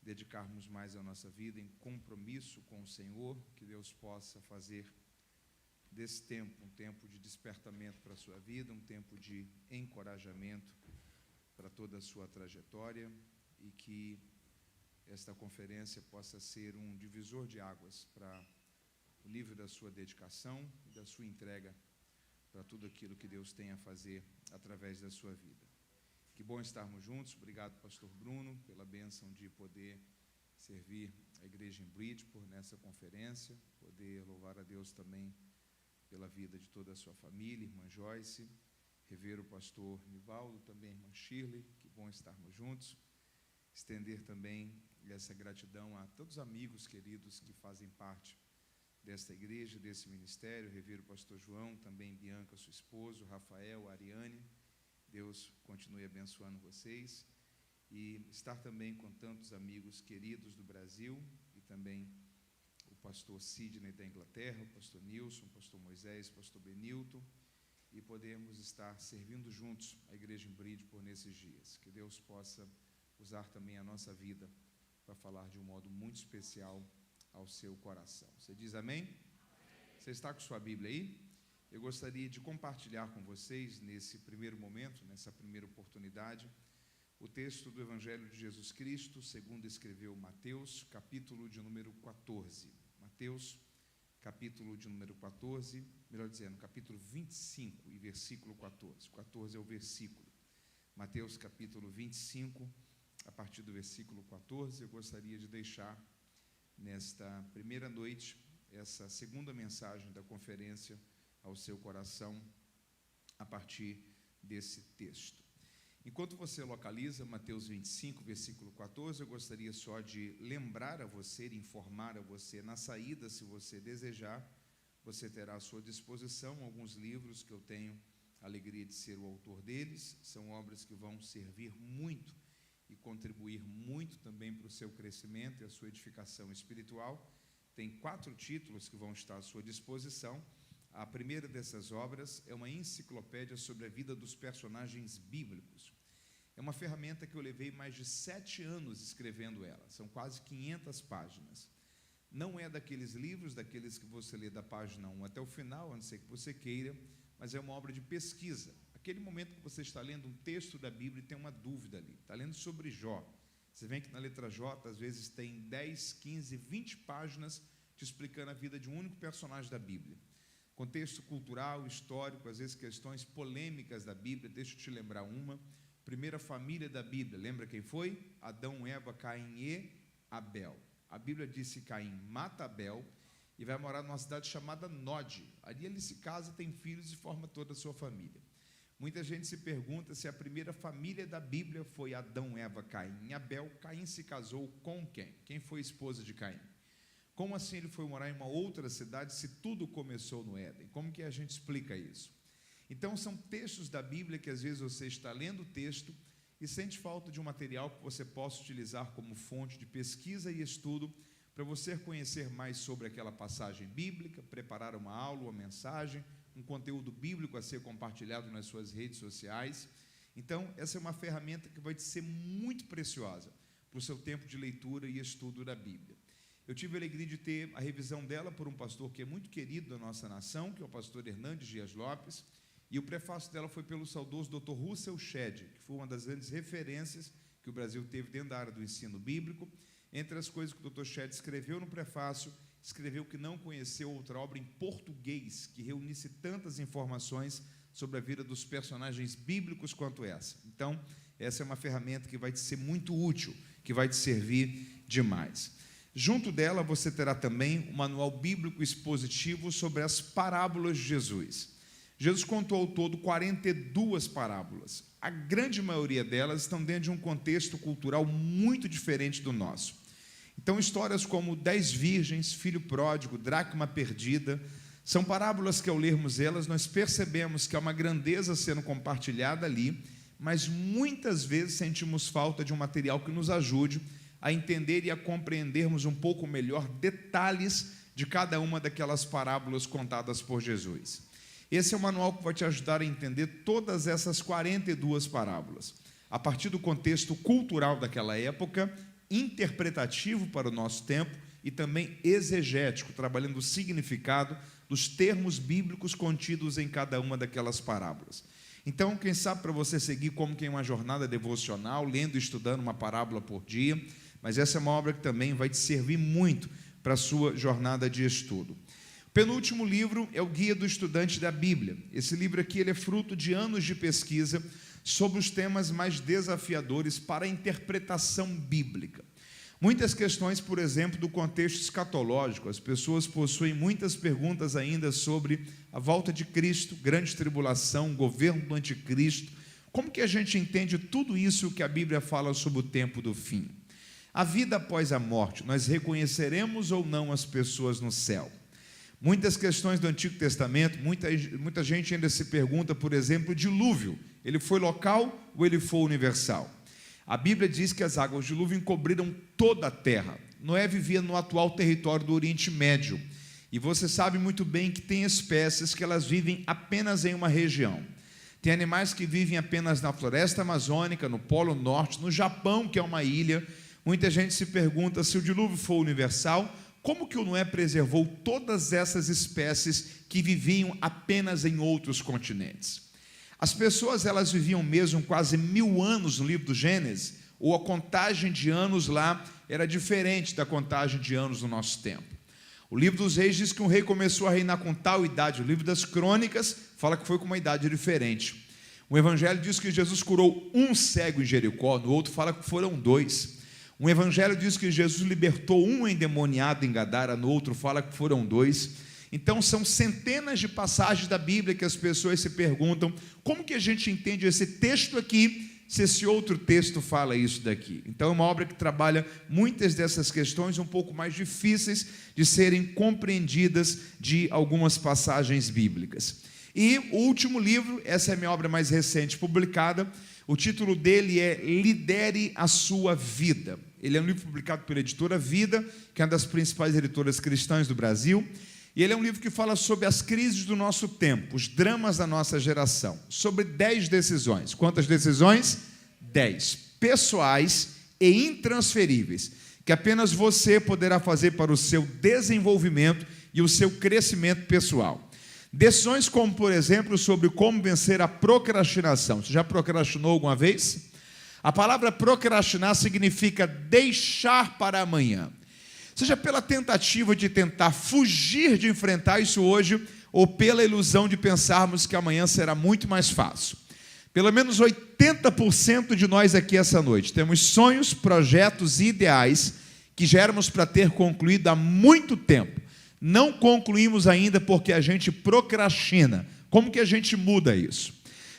dedicarmos mais a nossa vida em compromisso com o Senhor, que Deus possa fazer desse tempo um tempo de despertamento para a sua vida, um tempo de encorajamento para toda a sua trajetória, e que esta conferência possa ser um divisor de águas para o nível da sua dedicação e da sua entrega para tudo aquilo que Deus tem a fazer através da sua vida. Que bom estarmos juntos. Obrigado, pastor Bruno, pela bênção de poder servir a igreja em Bridgeport nessa conferência, poder louvar a Deus também pela vida de toda a sua família, irmã Joyce, rever o pastor Nivaldo, também irmã Shirley. Que bom estarmos juntos. Estender também essa gratidão a todos os amigos queridos que fazem parte desta igreja, desse ministério, rever o pastor João, também Bianca, sua esposa, Rafael, Ariane. Deus continue abençoando vocês, e estar também com tantos amigos queridos do Brasil, e também o pastor Sidney da Inglaterra, o pastor Nilson, o pastor Moisés, o pastor Benilton, e podermos estar servindo juntos a igreja em Bridgeport nesses dias. Que Deus possa usar também a nossa vida para falar de um modo muito especial ao seu coração. Você diz amém? Amém. Você está com sua Bíblia aí? Eu gostaria de compartilhar com vocês, nesse primeiro momento, nessa primeira oportunidade, o texto do Evangelho de Jesus Cristo, segundo escreveu Mateus, capítulo de número 14. Mateus, capítulo de número 14, melhor dizendo, capítulo 25 e versículo 14. 14 é o versículo. Mateus, capítulo 25, a partir do versículo 14, eu gostaria de deixar nesta primeira noite essa segunda mensagem da conferência ao seu coração a partir desse texto. Enquanto você localiza Mateus 25, versículo 14, eu gostaria só de lembrar a você, informar a você, na saída, se você desejar, você terá à sua disposição alguns livros que eu tenho a alegria de ser o autor deles. São obras que vão servir muito e contribuir muito também para o seu crescimento e a sua edificação espiritual. Tem 4 títulos que vão estar à sua disposição. A primeira dessas obras é uma enciclopédia sobre a vida dos personagens bíblicos. É uma ferramenta que eu levei mais de 7 anos escrevendo ela. São quase 500 páginas. Não é daqueles livros, daqueles que você lê da página 1 até o final, a não ser que você queira, mas é uma obra de pesquisa. Aquele momento que você está lendo um texto da Bíblia e tem uma dúvida ali. Está lendo sobre Jó. Você vê que na letra J, às vezes, tem 10, 15, 20 páginas te explicando a vida de um único personagem da Bíblia. Contexto cultural, histórico, às vezes questões polêmicas da Bíblia. Deixa eu te lembrar uma. Primeira família da Bíblia, lembra quem foi? Adão, Eva, Caim e Abel. A Bíblia diz que Caim mata Abel e vai morar numa cidade chamada Nod. Ali ele se casa, tem filhos e forma toda a sua família. Muita gente se pergunta se a primeira família da Bíblia foi Adão, Eva, Caim e Abel. Caim se casou com quem? Quem foi esposa de Caim? Como assim ele foi morar em uma outra cidade se tudo começou no Éden? Como que a gente explica isso? Então são textos da Bíblia que às vezes você está lendo o texto e sente falta de um material que você possa utilizar como fonte de pesquisa e estudo para você conhecer mais sobre aquela passagem bíblica, preparar uma aula, uma mensagem, um conteúdo bíblico a ser compartilhado nas suas redes sociais. Então, essa é uma ferramenta que vai te ser muito preciosa para o seu tempo de leitura e estudo da Bíblia. Eu tive a alegria de ter a revisão dela por um pastor que é muito querido da nossa nação, que é o pastor Hernandes Dias Lopes, e o prefácio dela foi pelo saudoso Dr. Russell Shedd, que foi uma das grandes referências que o Brasil teve dentro da área do ensino bíblico. Entre as coisas que o Dr. Shedd escreveu no prefácio, escreveu que não conheceu outra obra em português que reunisse tantas informações sobre a vida dos personagens bíblicos quanto essa. Então, essa é uma ferramenta que vai te ser muito útil, que vai te servir demais. Junto dela, você terá também um manual bíblico expositivo sobre as parábolas de Jesus. Jesus contou ao todo 42 parábolas. A grande maioria delas estão dentro de um contexto cultural muito diferente do nosso. Então, histórias como 10 virgens, filho pródigo, dracma perdida, são parábolas que, ao lermos elas, nós percebemos que há uma grandeza sendo compartilhada ali, mas muitas vezes sentimos falta de um material que nos ajude a entender e a compreendermos um pouco melhor detalhes de cada uma daquelas parábolas contadas por Jesus. Esse é o manual que vai te ajudar a entender todas essas 42 parábolas, a partir do contexto cultural daquela época, interpretativo para o nosso tempo e também exegético, trabalhando o significado dos termos bíblicos contidos em cada uma daquelas parábolas. Então, quem sabe para você seguir como que é uma jornada devocional, lendo e estudando uma parábola por dia, mas essa é uma obra que também vai te servir muito para a sua jornada de estudo. O penúltimo livro é o Guia do Estudante da Bíblia. Esse livro aqui ele é fruto de anos de pesquisa sobre os temas mais desafiadores para a interpretação bíblica. Muitas questões, por exemplo, do contexto escatológico. As pessoas possuem muitas perguntas ainda sobre a volta de Cristo, grande tribulação, governo do anticristo. Como que a gente entende tudo isso que a Bíblia fala sobre o tempo do fim? A vida após a morte, nós reconheceremos ou não as pessoas no céu? Muitas questões do Antigo Testamento, muita gente ainda se pergunta, por exemplo, o dilúvio. Ele foi local ou ele foi universal? A Bíblia diz que as águas do dilúvio encobriram toda a terra. Noé vivia no atual território do Oriente Médio. E você sabe muito bem que tem espécies que elas vivem apenas em uma região. Tem animais que vivem apenas na floresta amazônica, no Polo Norte, no Japão, que é uma ilha. Muita gente se pergunta se o dilúvio foi universal, como que o Noé preservou todas essas espécies que viviam apenas em outros continentes? As pessoas elas viviam mesmo quase 1000 anos no livro do Gênesis, ou a contagem de anos lá era diferente da contagem de anos no nosso tempo. O livro dos Reis diz que um rei começou a reinar com tal idade. O livro das Crônicas fala que foi com uma idade diferente. O Evangelho diz que Jesus curou um cego em Jericó, no outro fala que foram 2. Um Evangelho diz que Jesus libertou um endemoniado em Gadara, no outro fala que foram 2. Então, são centenas de passagens da Bíblia que as pessoas se perguntam, como que a gente entende esse texto aqui, se esse outro texto fala isso daqui? Então, é uma obra que trabalha muitas dessas questões um pouco mais difíceis de serem compreendidas de algumas passagens bíblicas. E o último livro, essa é a minha obra mais recente publicada, o título dele é Lidere a Sua Vida. Ele é um livro publicado pela editora Vida, que é uma das principais editoras cristãs do Brasil. E ele é um livro que fala sobre as crises do nosso tempo, os dramas da nossa geração, sobre 10 decisões. Quantas decisões? 10. Pessoais e intransferíveis, que apenas você poderá fazer para o seu desenvolvimento e o seu crescimento pessoal. Decisões como, por exemplo, sobre como vencer a procrastinação. Você já procrastinou alguma vez? A palavra procrastinar significa deixar para amanhã. Seja pela tentativa de tentar fugir de enfrentar isso hoje, ou pela ilusão de pensarmos que amanhã será muito mais fácil. Pelo menos 80% de nós aqui essa noite temos sonhos, projetos e ideais que já éramos para ter concluído há muito tempo. Não concluímos ainda porque a gente procrastina. Como que a gente muda isso?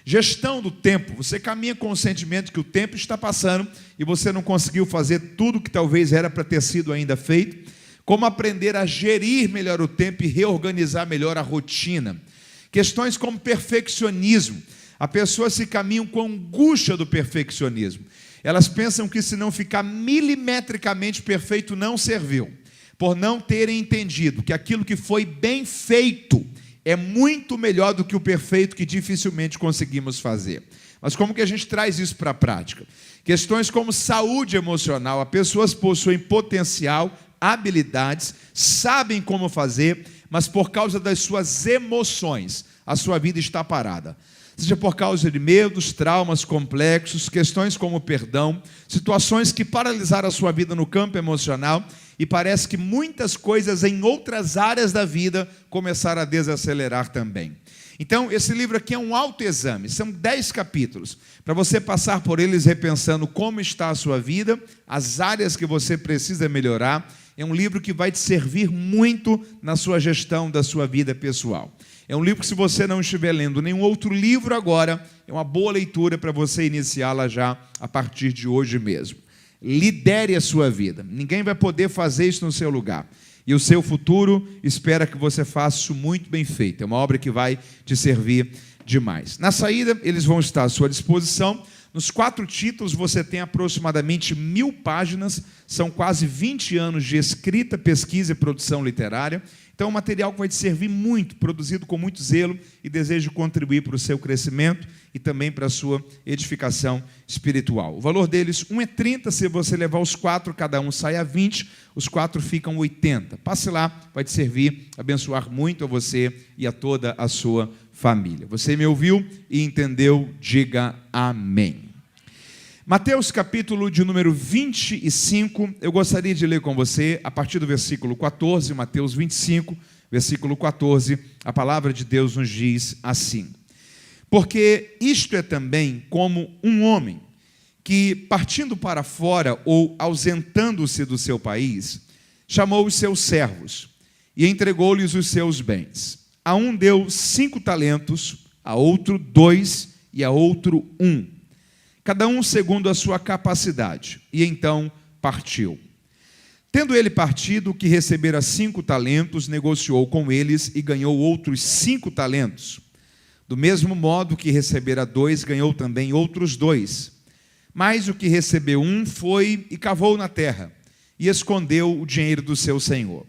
Gestão do tempo. Você caminha com o sentimento que o tempo está passando e você não conseguiu fazer tudo que talvez era para ter sido ainda feito. Como aprender a gerir melhor o tempo e reorganizar melhor a rotina. Questões como perfeccionismo. As pessoas se caminham com angústia do perfeccionismo. Elas pensam que se não ficar milimetricamente perfeito não serviu. Por não terem entendido que aquilo que foi bem feito é muito melhor do que o perfeito que dificilmente conseguimos fazer. Mas como que a gente traz isso para a prática? Questões como saúde emocional. As pessoas possuem potencial, habilidades, sabem como fazer, mas por causa das suas emoções, a sua vida está parada. Seja por causa de medos, traumas complexos, questões como perdão, situações que paralisaram a sua vida no campo emocional, e parece que muitas coisas em outras áreas da vida começaram a desacelerar também. Então, esse livro aqui é um autoexame, são 10 capítulos, para você passar por eles repensando como está a sua vida, as áreas que você precisa melhorar. É um livro que vai te servir muito na sua gestão da sua vida pessoal. É um livro que, se você não estiver lendo nenhum outro livro agora, é uma boa leitura para você iniciá-la já a partir de hoje mesmo. Lidere a sua vida. Ninguém vai poder fazer isso no seu lugar. E o seu futuro espera que você faça isso muito bem feito. É uma obra que vai te servir demais. Na saída, eles vão estar à sua disposição. Nos 4 títulos você tem aproximadamente 1000 páginas, são quase 20 anos de escrita, pesquisa e produção literária. Então é um material que vai te servir muito, produzido com muito zelo e desejo contribuir para o seu crescimento e também para a sua edificação espiritual. O valor deles, um é 30, se você levar os 4, cada um sai a 20, os 4 ficam 80. Passe lá, vai te servir, abençoar muito a você e a toda a sua família. Você me ouviu e entendeu? Diga amém. Mateus capítulo de número 25, eu gostaria de ler com você a partir do versículo 14, Mateus 25, versículo 14, a palavra de Deus nos diz assim: porque isto é também como um homem que, partindo para fora ou ausentando-se do seu país, chamou os seus servos e entregou-lhes os seus bens. A um deu 5 talentos, a outro 2 e a outro 1. Cada um segundo a sua capacidade, e então partiu. Tendo ele partido, o que recebera 5 talentos, negociou com eles e ganhou outros 5 talentos. Do mesmo modo que recebera 2, ganhou também outros 2. Mas o que recebeu 1 foi e cavou na terra, e escondeu o dinheiro do seu senhor.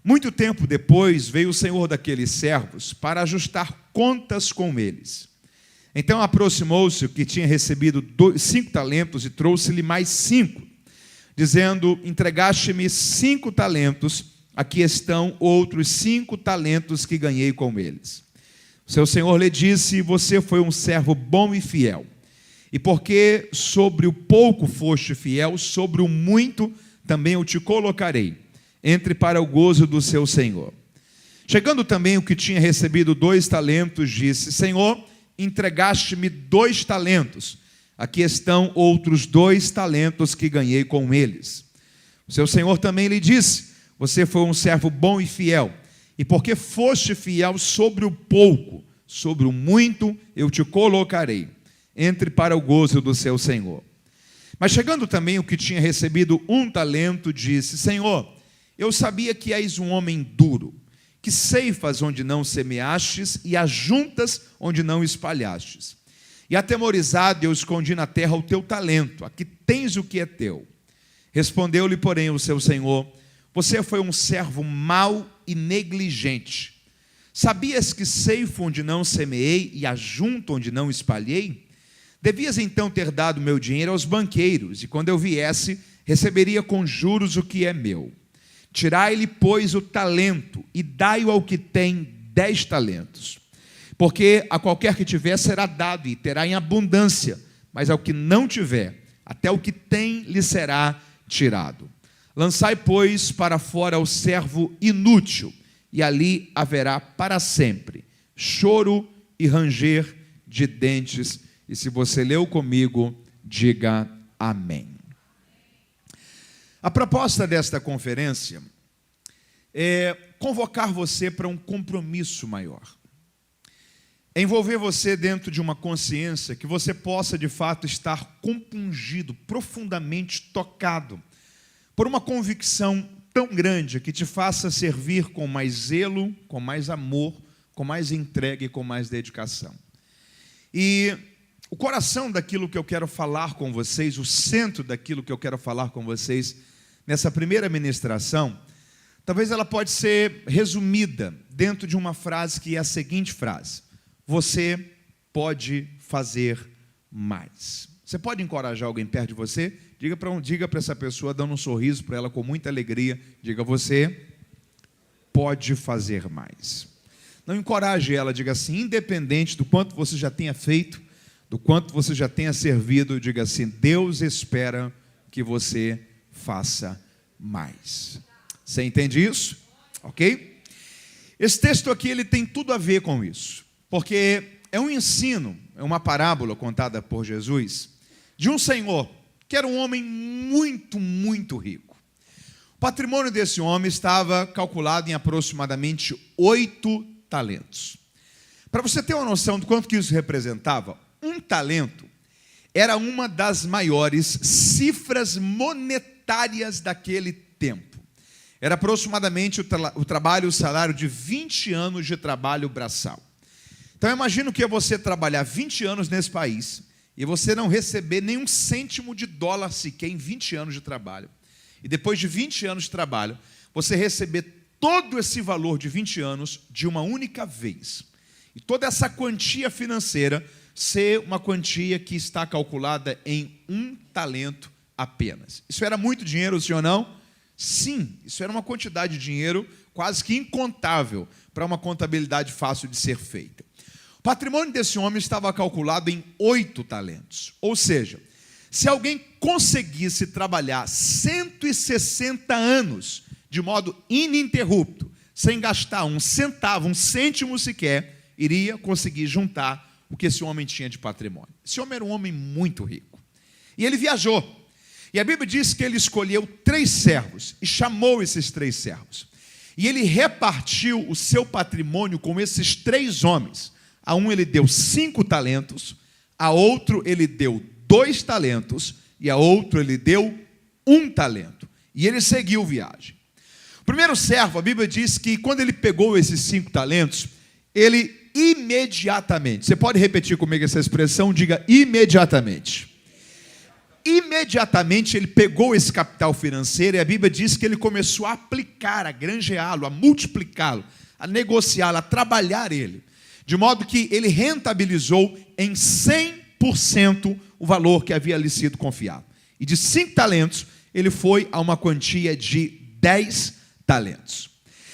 Muito tempo depois, veio o senhor daqueles servos para ajustar contas com eles. Então aproximou-se o que tinha recebido 5 talentos e trouxe-lhe mais 5, dizendo: entregaste-me 5 talentos, aqui estão outros 5 talentos que ganhei com eles. O seu senhor lhe disse: você foi um servo bom e fiel, e porque sobre o pouco foste fiel, sobre o muito também eu te colocarei. Entre para o gozo do seu senhor. Chegando também o que tinha recebido 2 talentos, disse: Senhor, entregaste-me 2 talentos, aqui estão outros 2 talentos que ganhei com eles. O seu senhor também lhe disse: você foi um servo bom e fiel, e porque foste fiel sobre o pouco, sobre o muito eu te colocarei. Entre para o gozo do seu senhor. Mas chegando também o que tinha recebido 1 talento, disse: Senhor, eu sabia que és um homem duro, que ceifas onde não semeastes e ajuntas onde não espalhastes. E atemorizado eu escondi na terra o teu talento, aqui tens o que é teu. Respondeu-lhe, porém, o seu senhor: você foi um servo mau e negligente. Sabias que ceifo onde não semeei e ajunto onde não espalhei? Devias então ter dado meu dinheiro aos banqueiros, e quando eu viesse, receberia com juros o que é meu. Tirai-lhe, pois, o talento, e dai-o ao que tem 10 talentos. Porque a qualquer que tiver será dado, e terá em abundância, mas ao que não tiver, até o que tem lhe será tirado. Lançai, pois, para fora o servo inútil, e ali haverá para sempre choro e ranger de dentes. E se você leu comigo, diga amém. A proposta desta conferência é convocar você para um compromisso maior. É envolver você dentro de uma consciência que você possa, de fato, estar compungido, profundamente tocado por uma convicção tão grande que te faça servir com mais zelo, com mais amor, com mais entrega e com mais dedicação. E o coração daquilo que eu quero falar com vocês, o centro daquilo que eu quero falar com vocês nessa primeira ministração, talvez ela pode ser resumida dentro de uma frase que é a seguinte frase: você pode fazer mais. Você pode encorajar alguém perto de você? Diga para essa pessoa, dando um sorriso para ela com muita alegria, diga: você pode fazer mais. Não encoraje ela, diga assim, independente do quanto você já tenha feito, do quanto você já tenha servido, diga assim: Deus espera que você faça mais. Você entende isso? Ok? Esse texto aqui ele tem tudo a ver com isso, porque é um ensino, é uma parábola contada por Jesus de um senhor que era um homem muito, muito rico. O patrimônio desse homem estava calculado em aproximadamente 8 talentos. Para você ter uma noção de quanto que isso representava, 1 talento era uma das maiores cifras monetárias daquele tempo. Era aproximadamente o salário de 20 anos de trabalho braçal. Então, eu imagino que é você trabalhar 20 anos nesse país e você não receber nenhum cêntimo de dólar sequer em 20 anos de trabalho, e depois de 20 anos de trabalho, você receber todo esse valor de 20 anos de uma única vez, e toda essa quantia financeira ser uma quantia que está calculada em 1 talento apenas. Isso era muito dinheiro, sim ou não? Sim, isso era uma quantidade de dinheiro quase que incontável para uma contabilidade fácil de ser feita. O patrimônio desse homem estava calculado em 8 talentos. Ou seja, se alguém conseguisse trabalhar 160 anos de modo ininterrupto, sem gastar um centavo, um cêntimo sequer, iria conseguir juntar o que esse homem tinha de patrimônio. Esse homem era um homem muito rico. E ele viajou. E a Bíblia diz que ele escolheu 3 servos e chamou esses 3 servos. E ele repartiu o seu patrimônio com esses 3 homens. A um ele deu 5 talentos, a outro ele deu 2 talentos e a outro ele deu 1 talento. E ele seguiu viagem. O primeiro servo, a Bíblia diz que quando ele pegou esses 5 talentos, ele imediatamente, você pode repetir comigo essa expressão? Diga imediatamente. Imediatamente ele pegou esse capital financeiro e a Bíblia diz que ele começou a aplicar, a granjeá-lo, a multiplicá-lo, a negociá-lo, a trabalhar ele. De modo que ele rentabilizou em 100% o valor que havia lhe sido confiado. E de 5 talentos, ele foi a uma quantia de 10 talentos.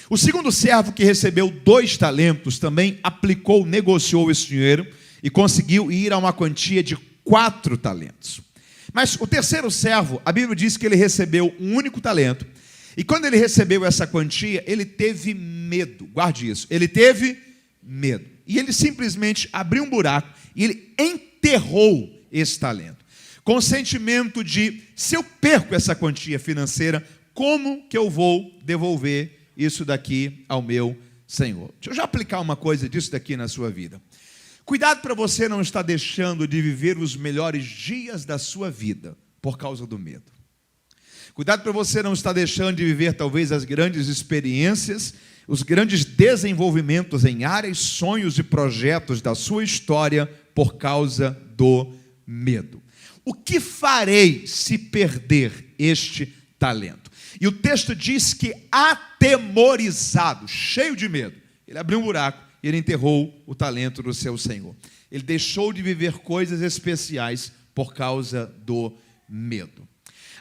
O segundo servo, que recebeu 2 talentos, também aplicou, negociou esse dinheiro e conseguiu ir a uma quantia de 4 talentos. Mas o terceiro servo, a Bíblia diz que ele recebeu um único talento. E quando ele recebeu essa quantia, ele teve medo. Guarde isso. Ele teve medo. E ele simplesmente abriu um buraco e ele enterrou esse talento. Com o sentimento de, se eu perco essa quantia financeira, como que eu vou devolver isso daqui ao meu Senhor? Deixa eu já aplicar uma coisa disso daqui na sua vida. Cuidado para você não estar deixando de viver os melhores dias da sua vida por causa do medo. Cuidado para você não estar deixando de viver talvez as grandes experiências, os grandes desenvolvimentos em áreas, sonhos e projetos da sua história por causa do medo. O que farei se perder este talento? E o texto diz que atemorizado, cheio de medo, ele abriu um buraco. Ele enterrou o talento do seu Senhor. Ele deixou de viver coisas especiais por causa do medo.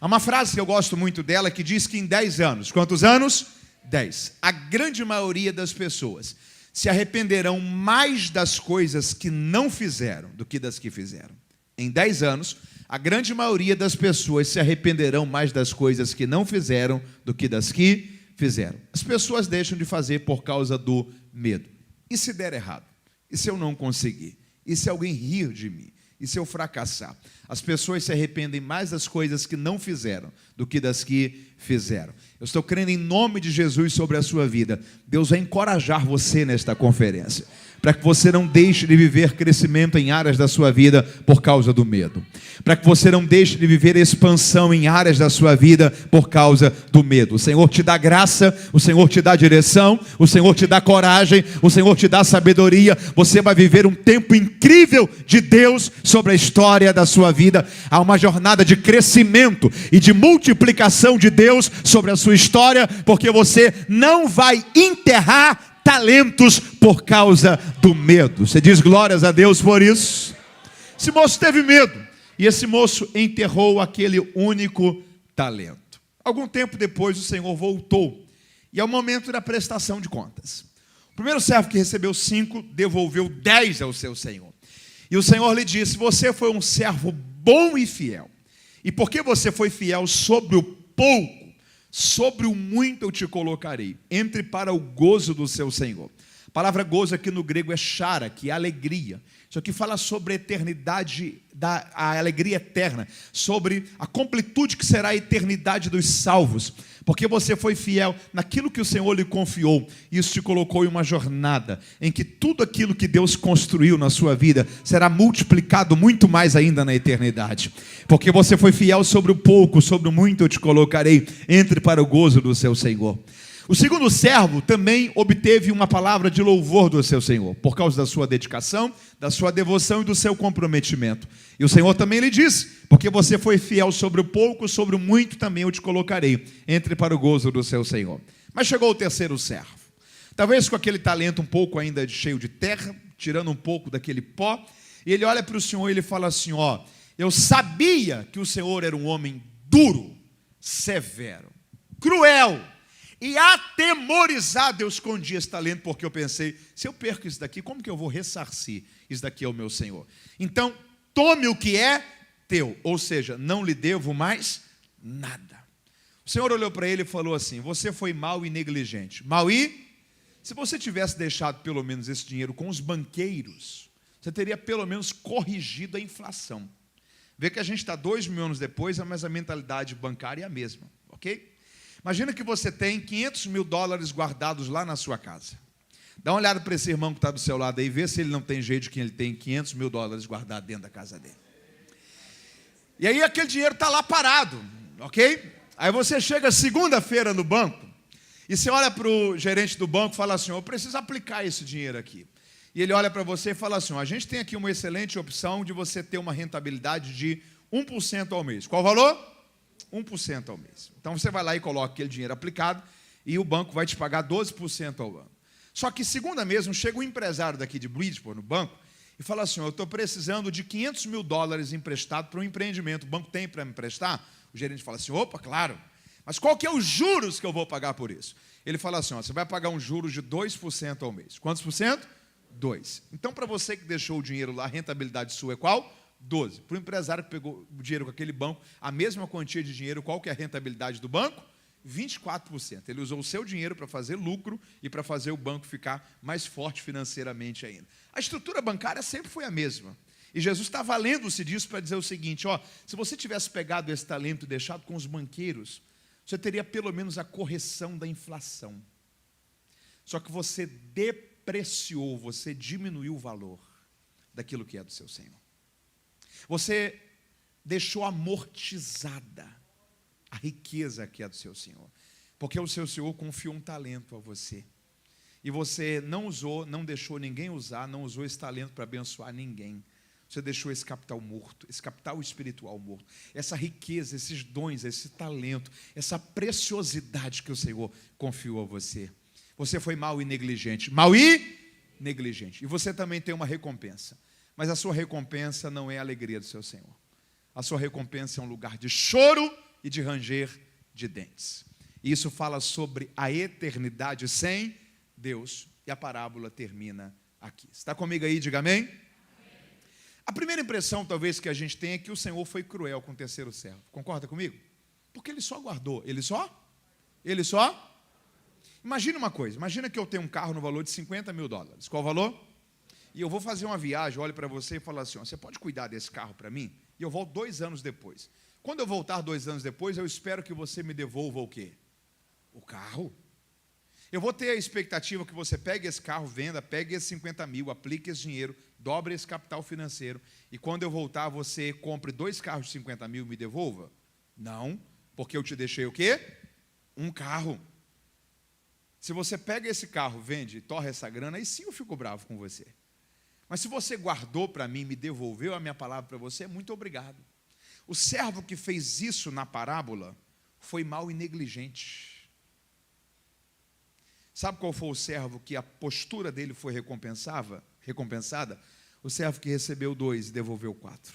Há uma frase que eu gosto muito dela que diz que em 10 anos, quantos anos? 10. A grande maioria das pessoas se arrependerão mais das coisas que não fizeram do que das que fizeram. Em 10 anos, a grande maioria das pessoas se arrependerão mais das coisas que não fizeram do que das que fizeram. As pessoas deixam de fazer por causa do medo. E se der errado? E se eu não conseguir? E se alguém rir de mim? E se eu fracassar? As pessoas se arrependem mais das coisas que não fizeram do que das que fizeram. Eu estou crendo em nome de Jesus sobre a sua vida. Deus vai encorajar você nesta conferência, para que você não deixe de viver crescimento em áreas da sua vida por causa do medo. Para que você não deixe de viver expansão em áreas da sua vida por causa do medo. O Senhor te dá graça, o Senhor te dá direção, o Senhor te dá coragem, o Senhor te dá sabedoria. Você vai viver um tempo incrível de Deus sobre a história da sua vida. Há uma jornada de crescimento e de multiplicação de Deus sobre a sua história, porque você não vai enterrar talentos por causa do medo. Você diz glórias a Deus por isso? Esse moço teve medo, e esse moço enterrou aquele único talento. Algum tempo depois o Senhor voltou, e é o momento da prestação de contas. O primeiro servo, que recebeu 5, devolveu 10 ao seu Senhor. E o Senhor lhe disse: você foi um servo bom e fiel, e porque você foi fiel sobre o pouco, sobre o muito eu te colocarei. Entre para o gozo do seu Senhor. A palavra gozo aqui no grego é chara, que é alegria. Isso aqui fala sobre a eternidade, a alegria eterna, sobre a completude que será a eternidade dos salvos. Porque você foi fiel naquilo que o Senhor lhe confiou. Isso te colocou em uma jornada em que tudo aquilo que Deus construiu na sua vida será multiplicado muito mais ainda na eternidade. Porque você foi fiel sobre o pouco, sobre o muito eu te colocarei. Entre para o gozo do seu Senhor. O segundo servo também obteve uma palavra de louvor do seu senhor, por causa da sua dedicação, da sua devoção e do seu comprometimento. E o Senhor também lhe disse: porque você foi fiel sobre o pouco, sobre o muito também eu te colocarei. Entre para o gozo do seu senhor. Mas chegou o terceiro servo, talvez com aquele talento um pouco ainda cheio de terra, tirando um pouco daquele pó, e ele olha para o Senhor e ele fala assim: ó, eu sabia que o Senhor era um homem duro, severo, cruel e atemorizado. Eu escondi esse talento porque eu pensei: se eu perco isso daqui, como que eu vou ressarcir isso daqui ao meu Senhor? Então, tome o que é teu, ou seja, não lhe devo mais nada. O Senhor olhou para ele e falou assim: você foi mau e negligente. Mau e? Se você tivesse deixado pelo menos esse dinheiro com os banqueiros, você teria pelo menos corrigido a inflação. Vê que a gente está 2.000 anos depois, mas a mentalidade bancária é a mesma, ok? Imagina que você tem $500 mil guardados lá na sua casa. Dá uma olhada para esse irmão que está do seu lado aí, vê se ele não tem jeito de que ele tem $500 mil guardados dentro da casa dele. E aí aquele dinheiro está lá parado, ok? Aí você chega segunda-feira no banco e você olha para o gerente do banco e fala assim: eu preciso aplicar esse dinheiro aqui. E ele olha para você e fala assim: a gente tem aqui uma excelente opção de você ter uma rentabilidade de 1% ao mês. Qual o valor? 1% ao mês. Então você vai lá e coloca aquele dinheiro aplicado e o banco vai te pagar 12% ao ano. Só que segunda mesmo, chega um empresário daqui de Bridgeport, no banco, e fala assim: eu estou precisando de $500 mil emprestado para um empreendimento. O banco tem para me emprestar? O gerente fala assim: opa, claro. Mas qual que é os juros que eu vou pagar por isso? Ele fala assim: você vai pagar um juros de 2% ao mês. Quantos por cento? 2. Então, para você que deixou o dinheiro lá, a rentabilidade sua é qual? 12. Para o empresário que pegou o dinheiro com aquele banco, a mesma quantia de dinheiro, qual que é a rentabilidade do banco? 24%. Ele usou o seu dinheiro para fazer lucro e para fazer o banco ficar mais forte financeiramente ainda. A estrutura bancária sempre foi a mesma. E Jesus está valendo-se disso para dizer o seguinte: ó, se você tivesse pegado esse talento e deixado com os banqueiros, você teria pelo menos a correção da inflação. Só que você depreciou, você diminuiu o valor daquilo que é do seu Senhor. Você deixou amortizada a riqueza que é do seu Senhor. Porque o seu Senhor confiou um talento a você. E você não usou, não deixou ninguém usar, não usou esse talento para abençoar ninguém. Você deixou esse capital morto, esse capital espiritual morto, essa riqueza, esses dons, esse talento, essa preciosidade que o Senhor confiou a você. Você foi mau e negligente. Mau e negligente. E você também tem uma recompensa. Mas a sua recompensa não é a alegria do seu Senhor. A sua recompensa é um lugar de choro e de ranger de dentes. E isso fala sobre a eternidade sem Deus. E a parábola termina aqui. Está comigo aí? Diga amém. A primeira impressão, talvez, que a gente tem é que o Senhor foi cruel com o terceiro servo. Concorda comigo? Porque ele só guardou. Ele só? Imagina uma coisa. Imagina que eu tenho um carro no valor de $50 mil. Qual o valor? E eu vou fazer uma viagem, olho para você e falo assim: ó, você pode cuidar desse carro para mim? E eu volto 2 anos depois. Quando eu voltar 2 anos depois, eu espero que você me devolva o quê? O carro. Eu vou ter a expectativa que você pegue esse carro, venda, pegue esses 50 mil, aplique esse dinheiro, dobre esse capital financeiro, e quando eu voltar, você compre 2 carros de 50 mil e me devolva? Não, porque eu te deixei o quê? Um carro. Se você pega esse carro, vende e torra essa grana, aí sim eu fico bravo com você. Mas se você guardou para mim, me devolveu a minha palavra para você, muito obrigado. O servo que fez isso na parábola foi mau e negligente. Sabe qual foi o servo que a postura dele foi recompensada? O servo que recebeu 2 e devolveu 4.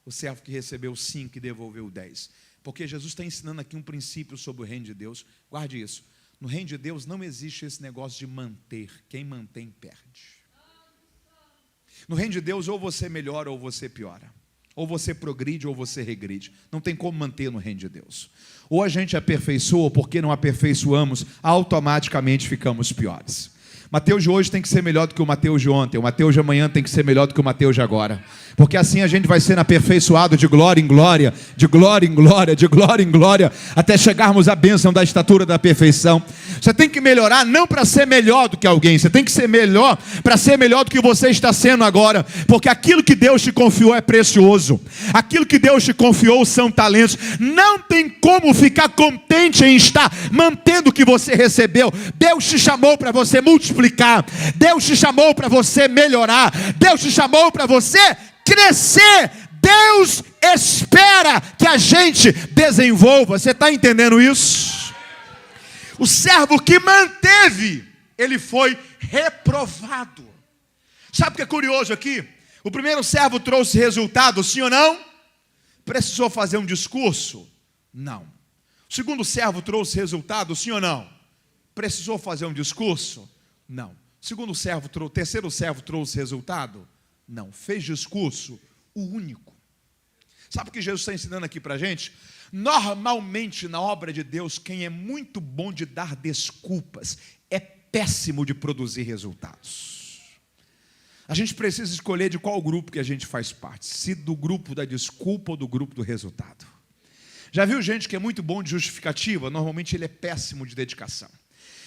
O servo que recebeu 5 e devolveu 10. Porque Jesus está ensinando aqui um princípio sobre o reino de Deus. Guarde isso. No reino de Deus não existe esse negócio de manter. Quem mantém, perde. No reino de Deus, ou você melhora ou você piora. Ou você progride ou você regride. Não tem como manter no reino de Deus. Ou a gente aperfeiçoa, ou porque não aperfeiçoamos, automaticamente ficamos piores. Mateus de hoje tem que ser melhor do que o Mateus de ontem. O Mateus de amanhã tem que ser melhor do que o Mateus de agora. Porque assim a gente vai sendo aperfeiçoado de glória em glória, de glória em glória, de glória em glória, até chegarmos à bênção da estatura da perfeição. Você tem que melhorar não para ser melhor do que alguém, você tem que ser melhor para ser melhor do que você está sendo agora. Porque aquilo que Deus te confiou é precioso. Aquilo que Deus te confiou são talentos. Não tem como ficar contente em estar mantendo tendo o que você recebeu. Deus te chamou para você multiplicar. Deus te chamou para você melhorar. Deus te chamou para você crescer. Deus espera que a gente desenvolva. Você está entendendo isso? O servo que manteve, ele foi reprovado. Sabe o que é curioso aqui? O primeiro servo trouxe resultado, sim ou não? Precisou fazer um discurso? Não. O segundo servo trouxe resultado, sim ou não? Precisou fazer um discurso? Não. O terceiro servo trouxe resultado? Não. Fez discurso? O único. Sabe o que Jesus está ensinando aqui para a gente? Normalmente na obra de Deus, quem é muito bom de dar desculpas é péssimo de produzir resultados. A gente precisa escolher de qual grupo que a gente faz parte, se do grupo da desculpa ou do grupo do resultado. Já viu gente que é muito bom de justificativa? Normalmente ele é péssimo de dedicação.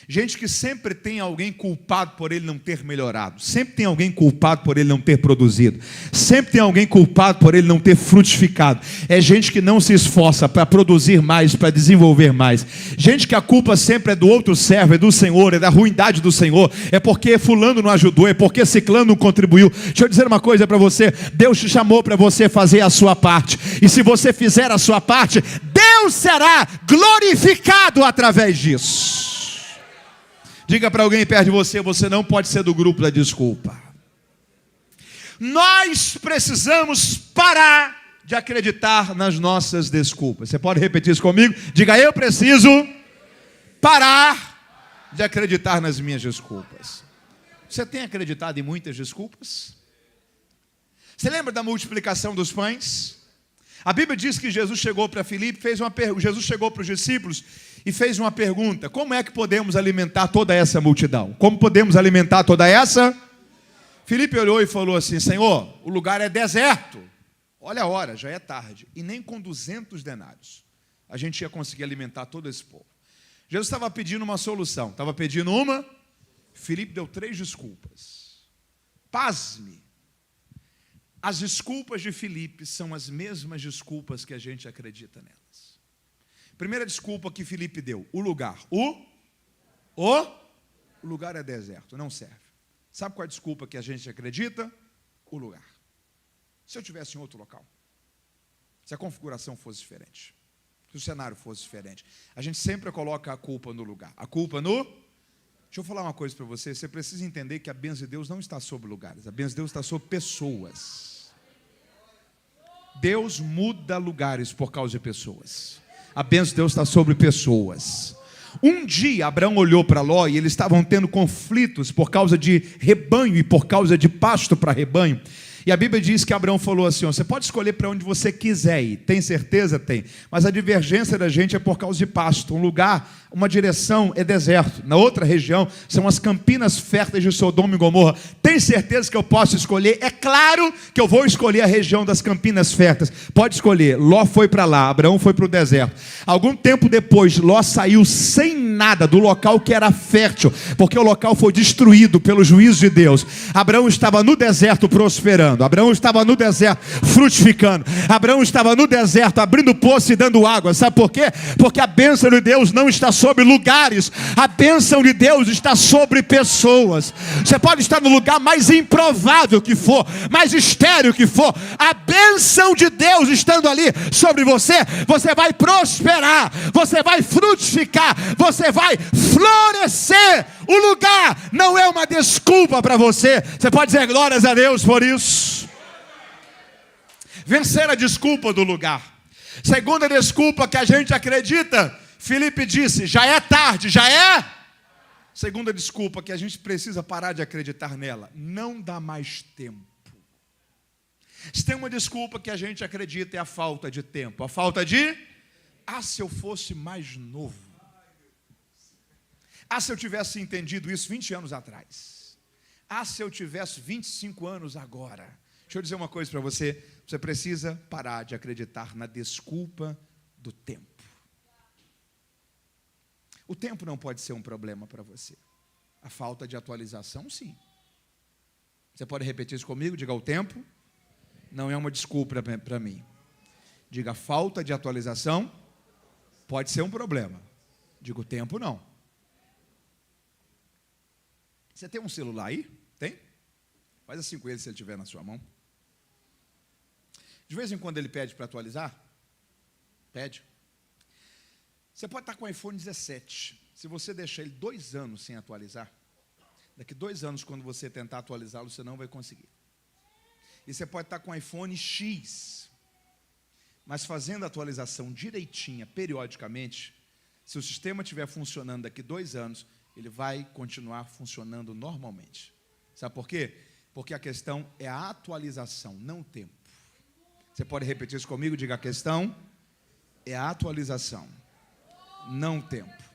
Gente que sempre tem alguém culpado por ele não ter melhorado. Sempre tem alguém culpado por ele não ter produzido. Sempre tem alguém culpado por ele não ter frutificado. É gente que não se esforça para produzir mais, para desenvolver mais. Gente que a culpa sempre é do outro servo, é do Senhor, é da ruindade do Senhor. É porque fulano não ajudou, é porque ciclano não contribuiu. Deixa eu dizer uma coisa para você. Deus te chamou para você fazer a sua parte. E se você fizer a sua parte, Deus será glorificado através disso. Diga para alguém perto de você, você não pode ser do grupo da desculpa. Nós precisamos parar de acreditar nas nossas desculpas. Você pode repetir isso comigo? Diga, eu preciso parar de acreditar nas minhas desculpas. Você tem acreditado em muitas desculpas? Você lembra da multiplicação dos pães? A Bíblia diz que Jesus chegou para Filipe, Jesus chegou para os discípulos e fez uma pergunta: como é que podemos alimentar toda essa multidão? Como podemos alimentar toda essa? Filipe olhou e falou assim: Senhor, o lugar é deserto. Olha a hora, já é tarde. E nem com 200 denários a gente ia conseguir alimentar todo esse povo. Jesus estava pedindo uma solução. Estava pedindo uma. Filipe deu 3 desculpas. Pasme. As desculpas de Filipe são as mesmas desculpas que a gente acredita nelas. Primeira desculpa que Filipe deu: o lugar. O lugar é deserto, não serve. Sabe qual é a desculpa que a gente acredita? O lugar. Se eu tivesse em outro local, se a configuração fosse diferente, se o cenário fosse diferente, a gente sempre coloca a culpa no lugar. A culpa no... Deixa eu falar uma coisa para você. Você precisa entender que a bênção de Deus não está sobre lugares. A bênção de Deus está sobre pessoas. Deus muda lugares por causa de pessoas. A bênção de Deus está sobre pessoas. Um dia Abraão olhou para Ló e eles estavam tendo conflitos por causa de rebanho e por causa de pasto para rebanho. E a Bíblia diz que Abraão falou assim: você pode escolher para onde você quiser ir. Tem certeza? Tem. Mas a divergência da gente é por causa de pasto. Um lugar, uma direção é deserto. Na outra região são as campinas férteis de Sodoma e Gomorra. Tem certeza que eu posso escolher? É claro que eu vou escolher a região das campinas férteis. Pode escolher. Ló foi para lá, Abraão foi para o deserto. Algum tempo depois, Ló saiu sem nada do local que era fértil, porque o local foi destruído pelo juízo de Deus. Abraão estava no deserto prosperando. Abraão estava no deserto frutificando. Abraão estava no deserto abrindo poço e dando água. Sabe por quê? Porque a bênção de Deus não está sobre lugares. A bênção de Deus está sobre pessoas. Você pode estar no lugar mais improvável que for, mais estéril que for. A bênção de Deus estando ali sobre você, você vai prosperar, você vai frutificar, você vai florescer. O lugar não é uma desculpa para você. Você pode dizer glórias a Deus por isso. Vencer a desculpa do lugar. Segunda desculpa que a gente acredita, Filipe disse: já é tarde, já é. Segunda desculpa que a gente precisa parar de acreditar nela: não dá mais tempo. Se tem uma desculpa que a gente acredita, é a falta de tempo. A falta de... se eu fosse mais novo. Se eu tivesse entendido isso 20 anos atrás. Se eu tivesse 25 anos agora. Deixa eu dizer uma coisa para você. Você precisa parar de acreditar na desculpa do tempo. O tempo não pode ser um problema para você. A falta de atualização, sim. Você pode repetir isso comigo? Diga: o tempo não é uma desculpa para mim. Diga: a falta de atualização pode ser um problema, Digo, tempo não. Você tem um celular aí? Tem? Faz assim com ele se ele tiver na sua mão. De vez em quando ele pede para atualizar. Pede. Você pode estar com o iPhone 17. Se você deixar ele 2 anos sem atualizar, daqui 2 anos, quando você tentar atualizá-lo, você não vai conseguir. E você pode estar com o iPhone X, mas fazendo a atualização direitinha, periodicamente, se o sistema estiver funcionando daqui 2 anos, ele vai continuar funcionando normalmente. Sabe por quê? Porque a questão é a atualização, não o tempo. Você pode repetir isso comigo? Diga, a questão é a atualização, não o tempo.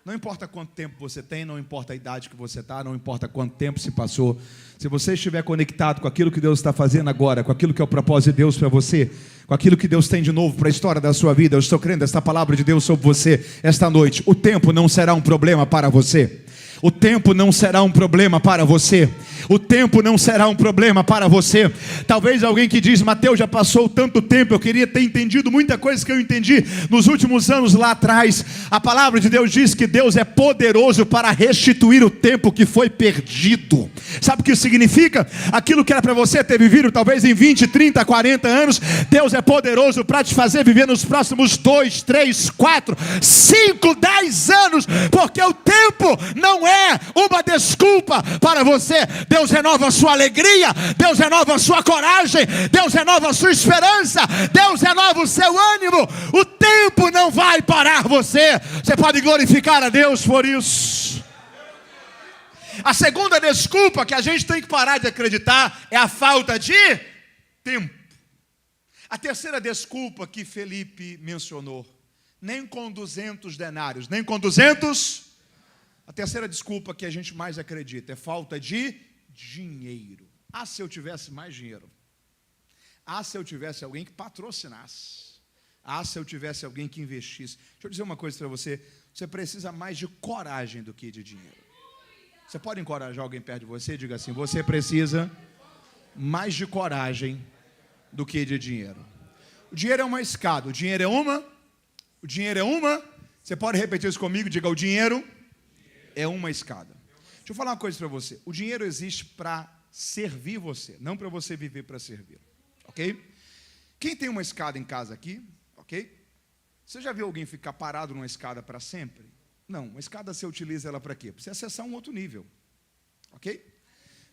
Não importa quanto tempo você tem, não importa a idade que você está, não importa quanto tempo se passou. Se você estiver conectado com aquilo que Deus está fazendo agora, com aquilo que é o propósito de Deus para você, com aquilo que Deus tem de novo para a história da sua vida, eu estou crendo esta palavra de Deus sobre você esta noite. O tempo não será um problema para você. O tempo não será um problema para você. O tempo não será um problema para você. Talvez alguém que diz, Mateus, já passou tanto tempo, eu queria ter entendido muita coisa que eu entendi nos últimos anos lá atrás. A palavra de Deus diz que Deus é poderoso para restituir o tempo que foi perdido. Sabe o que isso significa? Aquilo que era para você ter vivido talvez em 20, 30, 40 anos, Deus é poderoso para te fazer viver nos próximos 2, 3, 4, 5, 10 anos, porque o tempo não é uma desculpa para você. Deus renova a sua alegria, Deus renova a sua coragem, Deus renova a sua esperança, Deus renova o seu ânimo. O tempo não vai parar você. Você pode glorificar a Deus por isso. A segunda desculpa que a gente tem que parar de acreditar é a falta de tempo. A terceira desculpa que Felipe mencionou, nem com 200 denários, nem com 200. A terceira desculpa que a gente mais acredita é falta de dinheiro. Ah, se eu tivesse mais dinheiro. Ah, se eu tivesse alguém que patrocinasse. Ah, se eu tivesse alguém que investisse. Deixa eu dizer uma coisa para você. Você precisa mais de coragem do que de dinheiro. Você pode encorajar alguém perto de você? Diga assim, você precisa mais de coragem do que de dinheiro. O dinheiro é uma escada. O dinheiro é uma. Você pode repetir isso comigo? Diga, o dinheiro é uma escada. Deixa eu falar uma coisa para você. O dinheiro existe para servir você, não para você viver para servir. Ok? Quem tem uma escada em casa aqui, ok? Você já viu alguém ficar parado numa escada para sempre? Não, uma escada você utiliza ela para quê? Para você acessar um outro nível. Ok?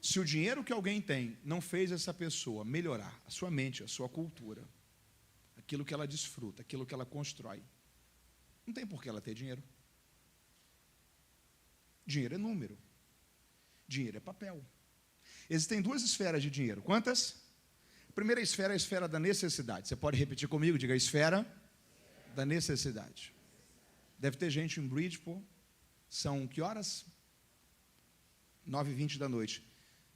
Se o dinheiro que alguém tem não fez essa pessoa melhorar a sua mente, a sua cultura, aquilo que ela desfruta, aquilo que ela constrói, não tem por que ela ter dinheiro. Dinheiro é número. Dinheiro é papel. Existem 2 esferas de dinheiro. Quantas? A primeira esfera é a esfera da necessidade. Você pode repetir comigo? Diga, a esfera da necessidade. Deve ter gente em Bridgeport. São que horas? 9h20 da noite.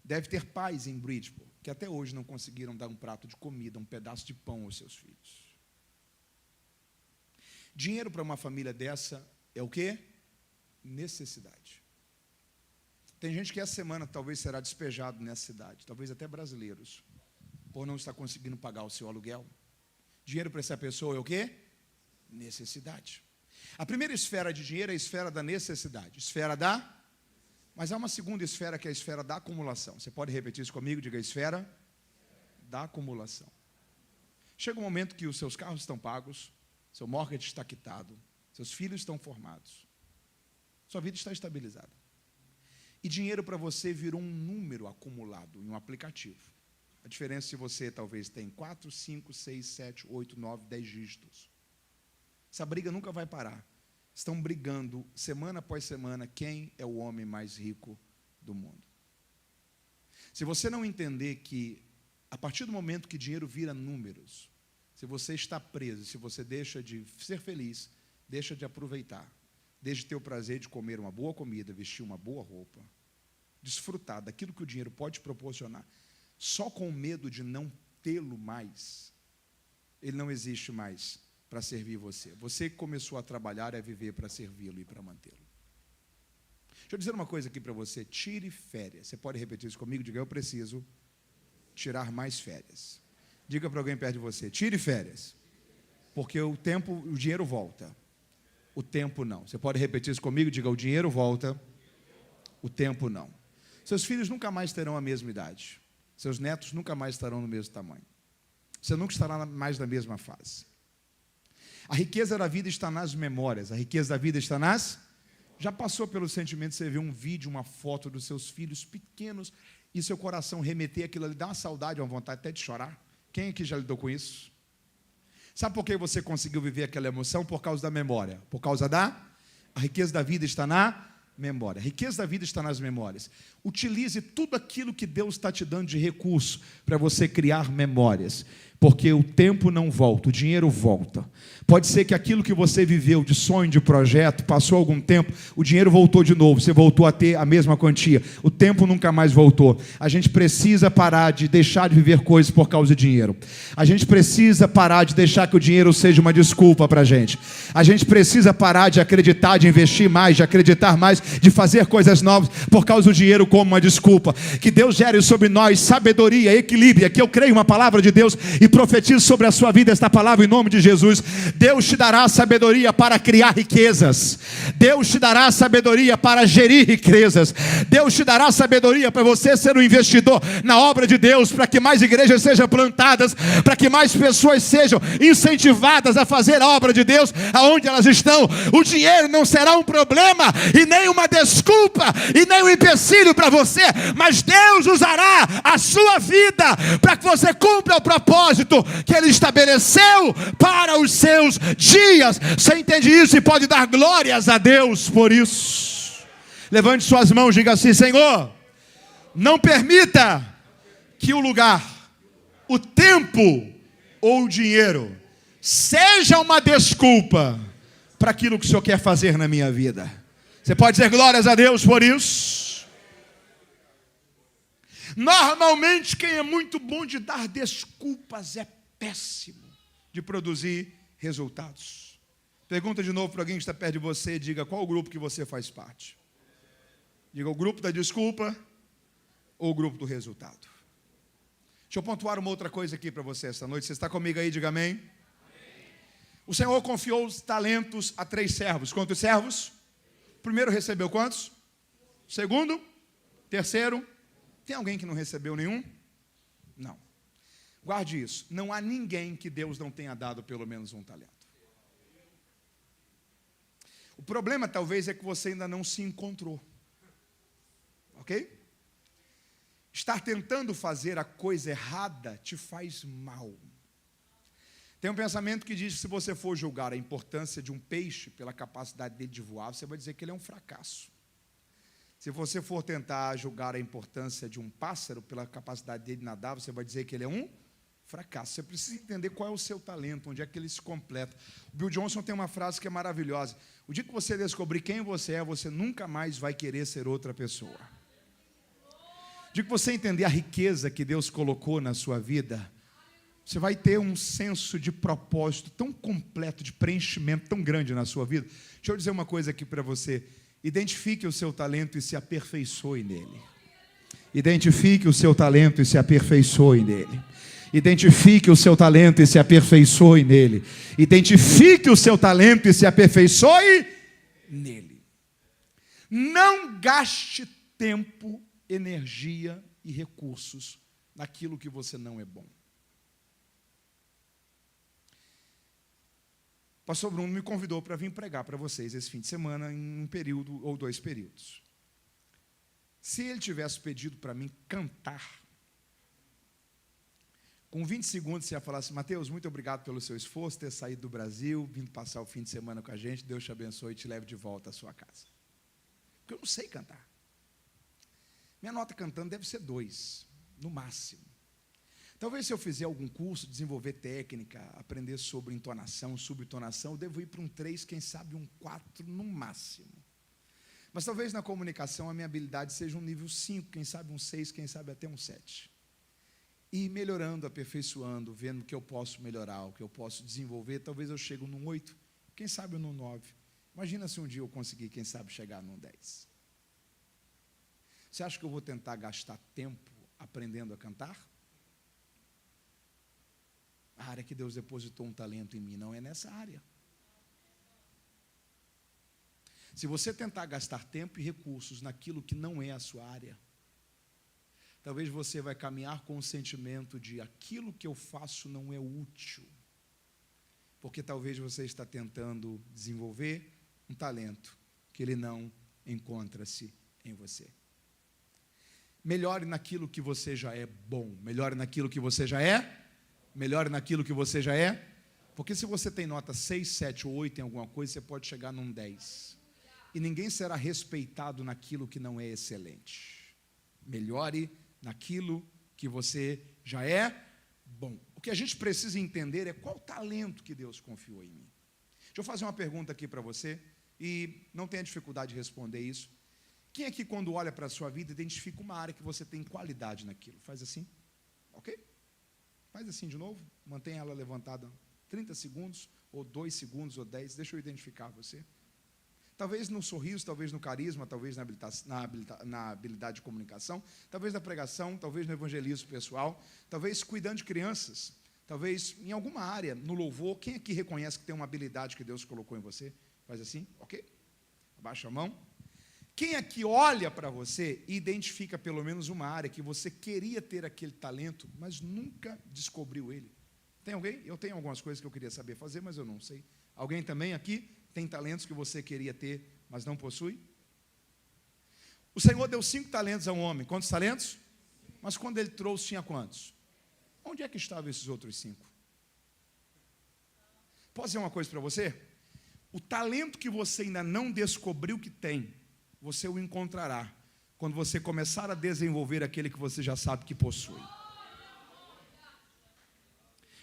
Deve ter pais em Bridgeport que até hoje não conseguiram dar um prato de comida, um pedaço de pão aos seus filhos. Dinheiro para uma família dessa é o quê? Necessidade. Tem gente que essa semana talvez será despejado nessa cidade, talvez até brasileiros, por não estar conseguindo pagar o seu aluguel. Dinheiro para essa pessoa é o quê? Necessidade. A primeira esfera de dinheiro é a esfera da necessidade, mas há uma segunda esfera que é a esfera da acumulação. Você pode repetir isso comigo? Diga, a esfera da acumulação. Chega um momento que os seus carros estão pagos, seu mortgage está quitado, seus filhos estão formados, sua vida está estabilizada. E dinheiro para você virou um número acumulado em um aplicativo. A diferença é se você talvez tem 4, 5, 6, 7, 8, 9, 10 dígitos. Essa briga nunca vai parar. Estão brigando semana após semana quem é o homem mais rico do mundo. Se você não entender que a partir do momento que dinheiro vira números, se você está preso, se você deixa de ser feliz, deixa de aproveitar, deixa de ter o prazer de comer uma boa comida, vestir uma boa roupa, desfrutar daquilo que o dinheiro pode proporcionar, só com medo de não tê-lo mais, ele não existe mais para servir você. Você que começou a trabalhar é viver para servi-lo e para mantê-lo. Deixa eu dizer uma coisa aqui para você, tire férias. Você pode repetir isso comigo? Diga, eu preciso tirar mais férias. Diga para alguém perto de você, tire férias, porque o dinheiro volta. o tempo não. Você pode repetir isso comigo? Diga, o dinheiro volta, o tempo não. Seus filhos nunca mais terão a mesma idade. Seus netos nunca mais estarão no mesmo tamanho. Você nunca estará mais na mesma fase. A riqueza da vida está nas memórias. A riqueza da vida está nas... Já passou pelo sentimento de você ver um vídeo, uma foto dos seus filhos pequenos e seu coração remeter aquilo ali, dá uma saudade, uma vontade até de chorar? Quem aqui já lidou com isso? Sabe por que você conseguiu viver aquela emoção? Por causa da memória. Por causa da... A riqueza da vida está na memória. A riqueza da vida está nas memórias. Utilize tudo aquilo que Deus está te dando de recurso para você criar memórias. Porque o tempo não volta, o dinheiro volta. Pode ser que aquilo que você viveu de sonho, de projeto, passou algum tempo, o dinheiro voltou de novo, você voltou a ter a mesma quantia. O tempo nunca mais voltou. A gente precisa parar de deixar de viver coisas por causa de dinheiro. A gente precisa parar de deixar que o dinheiro seja uma desculpa para a gente. A gente precisa parar de acreditar, de investir mais, de acreditar mais, de fazer coisas novas por causa do dinheiro como uma desculpa. Que Deus gere sobre nós sabedoria, equilíbrio. Aqui eu creio uma palavra de Deus e profetizo sobre a sua vida esta palavra em nome de Jesus. Deus te dará sabedoria para criar riquezas. Deus te dará sabedoria para gerir riquezas. Deus te dará sabedoria para você ser um investidor na obra de Deus, para que mais igrejas sejam plantadas, para que mais pessoas sejam incentivadas a fazer a obra de Deus aonde elas estão. O dinheiro não será um problema e nem uma desculpa e nem um empecilho para você, mas Deus usará a sua vida para que você cumpra o propósito que Ele estabeleceu para os seus dias. Você entende isso e pode dar glórias a Deus por isso. Levante suas mãos e diga assim: Senhor, não permita que o lugar, o tempo ou o dinheiro seja uma desculpa para aquilo que o Senhor quer fazer na minha vida. Você pode dizer glórias a Deus por isso? Normalmente quem é muito bom de dar desculpas é péssimo de produzir resultados. Pergunta de novo para alguém que está perto de você, diga qual o grupo que você faz parte. Diga o grupo da desculpa ou o grupo do resultado. Deixa eu pontuar uma outra coisa aqui para você esta noite. Você está comigo aí? Diga amém. Amém. O Senhor confiou os talentos a 3 servos. Quantos servos? O primeiro recebeu quantos? O segundo? Terceiro? Tem alguém que não recebeu nenhum? Não. Guarde isso. Não há ninguém que Deus não tenha dado pelo menos um talento. O problema talvez é que você ainda não se encontrou. Ok? Estar tentando fazer a coisa errada te faz mal. Tem um pensamento que diz que se você for julgar a importância de um peixe pela capacidade dele de voar, você vai dizer que ele é um fracasso. Se você for tentar julgar a importância de um pássaro pela capacidade dele de nadar, você vai dizer que ele é um fracasso. Você precisa entender qual é o seu talento, onde é que ele se completa. O Bill Johnson tem uma frase que é maravilhosa. O dia que você descobrir quem você é, você nunca mais vai querer ser outra pessoa. O dia que você entender a riqueza que Deus colocou na sua vida, você vai ter um senso de propósito tão completo, de preenchimento tão grande na sua vida. Deixa eu dizer uma coisa aqui para você. Identifique o seu talento e se aperfeiçoe nele. Identifique o seu talento e se aperfeiçoe nele. Identifique o seu talento e se aperfeiçoe nele. Identifique o seu talento e se aperfeiçoe nele. Não gaste tempo, energia e recursos naquilo que você não é bom. O pastor Bruno me convidou para vir pregar para vocês esse fim de semana em um período ou 2 períodos. Se ele tivesse pedido para mim cantar, com 20 segundos você ia falar assim: Mateus, muito obrigado pelo seu esforço, ter saído do Brasil, vindo passar o fim de semana com a gente, Deus te abençoe e te leve de volta à sua casa. Porque eu não sei cantar. Minha nota cantando deve ser 2, no máximo. Talvez se eu fizer algum curso, desenvolver técnica, aprender sobre entonação, subtonação, eu devo ir para um 3, quem sabe um 4 no máximo. Mas talvez na comunicação a minha habilidade seja um nível 5, quem sabe um 6, quem sabe até um 7. E melhorando, aperfeiçoando, vendo o que eu posso melhorar, o que eu posso desenvolver, talvez eu chegue num 8, quem sabe num 9. Imagina se um dia eu conseguir, quem sabe, chegar num 10. Você acha que eu vou tentar gastar tempo aprendendo a cantar? A área que Deus depositou um talento em mim não é nessa área. Se você tentar gastar tempo e recursos naquilo que não é a sua área, talvez você vai caminhar com o sentimento de aquilo que eu faço não é útil. Porque talvez você está tentando desenvolver um talento que ele não encontra-se em você. Melhore naquilo que você já é bom. Melhore naquilo que você já é. Melhore naquilo que você já é. Porque se você tem nota 6, 7 ou 8 em alguma coisa, você pode chegar num 10. E ninguém será respeitado naquilo que não é excelente. Melhore naquilo que você já é bom. O que a gente precisa entender é qual talento que Deus confiou em mim. Deixa eu fazer uma pergunta aqui para você, e não tenha dificuldade de responder isso. Quem aqui, quando olha para a sua vida, identifica uma área que você tem qualidade naquilo? Faz assim, ok? Faz assim de novo, mantenha ela levantada 30 segundos, ou 2 segundos, ou 10, deixa eu identificar você. Talvez no sorriso, talvez no carisma, talvez na habilidade de comunicação, talvez na pregação, talvez no evangelismo pessoal, talvez cuidando de crianças, talvez em alguma área, no louvor. Quem aqui reconhece que tem uma habilidade que Deus colocou em você? Faz assim, ok? Abaixa a mão. Quem aqui olha para você e identifica pelo menos uma área que você queria ter aquele talento, mas nunca descobriu ele? Tem alguém? Eu tenho algumas coisas que eu queria saber fazer, mas eu não sei. Alguém também aqui tem talentos que você queria ter, mas não possui? O Senhor deu 5 talentos a um homem. Quantos talentos? Mas quando ele trouxe, tinha quantos? Onde é que estavam esses outros 5? Posso dizer uma coisa para você? O talento que você ainda não descobriu que tem, você o encontrará quando você começar a desenvolver aquele que você já sabe que possui.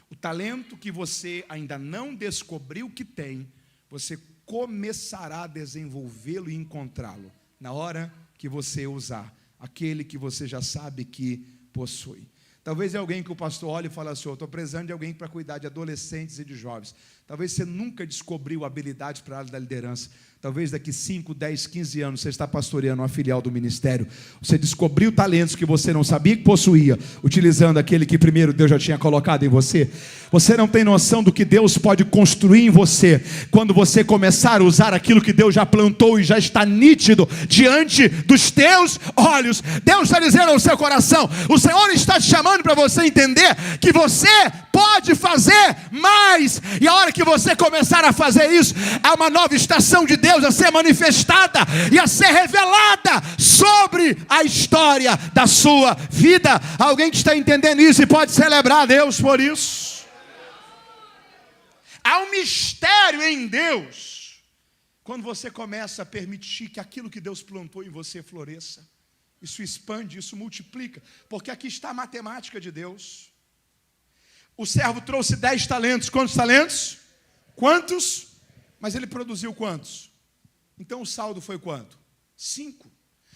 O talento que você ainda não descobriu que tem, você começará a desenvolvê-lo e encontrá-lo na hora que você usar aquele que você já sabe que possui. Talvez é alguém que o pastor olhe e fale assim: eu estou precisando de alguém para cuidar de adolescentes e de jovens. Talvez você nunca descobriu habilidade para a área da liderança. Talvez daqui 5, 10, 15 anos você está pastoreando uma filial do ministério. Você descobriu talentos que você não sabia que possuía, utilizando aquele que primeiro Deus já tinha colocado em você. Você não tem noção do que Deus pode construir em você quando você começar a usar aquilo que Deus já plantou e já está nítido diante dos teus olhos. Deus está dizendo ao seu coração: o Senhor está te chamando para você entender que você pode fazer mais. E a hora que você começar a fazer isso, é uma nova estação de Deus a ser manifestada e a ser revelada sobre a história da sua vida. Alguém que está entendendo isso e pode celebrar a Deus por isso? Há um mistério em Deus quando você começa a permitir que aquilo que Deus plantou em você floresça. Isso expande, isso multiplica, porque aqui está a matemática de Deus. O servo trouxe 10 talentos. Quantos talentos? Quantos? Mas ele produziu quantos? Então o saldo foi quanto? 5.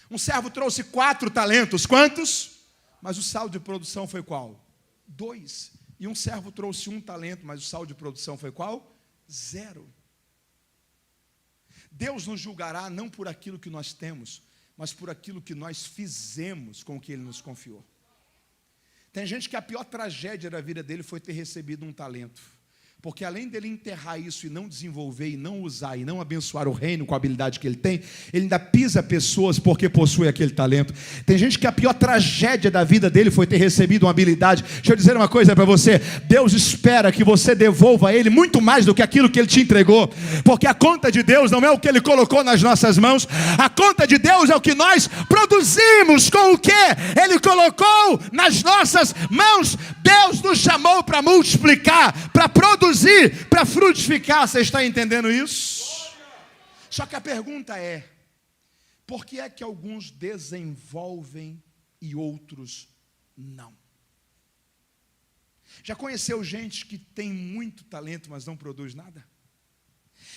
Um servo trouxe 4 talentos. Quantos? Mas o saldo de produção foi qual? 2. E um servo trouxe 1 talento, mas o saldo de produção foi qual? 0. Deus nos julgará não por aquilo que nós temos, mas por aquilo que nós fizemos com o que Ele nos confiou. Tem gente que a pior tragédia da vida dele foi ter recebido um talento. Porque além dele enterrar isso e não desenvolver, e não usar, e não abençoar o reino com a habilidade que ele tem, ele ainda pisa pessoas porque possui aquele talento. Tem gente que a pior tragédia da vida dele foi ter recebido uma habilidade. Deixa eu dizer uma coisa para você: Deus espera que você devolva a Ele muito mais do que aquilo que Ele te entregou. Porque a conta de Deus não é o que Ele colocou nas nossas mãos. A conta de Deus é o que nós produzimos com o que Ele colocou nas nossas mãos. Deus nos chamou para multiplicar, para produzir, para frutificar. Você está entendendo isso? Só que a pergunta é: por que é que alguns desenvolvem e outros não? Já conheceu gente que tem muito talento, mas não produz nada?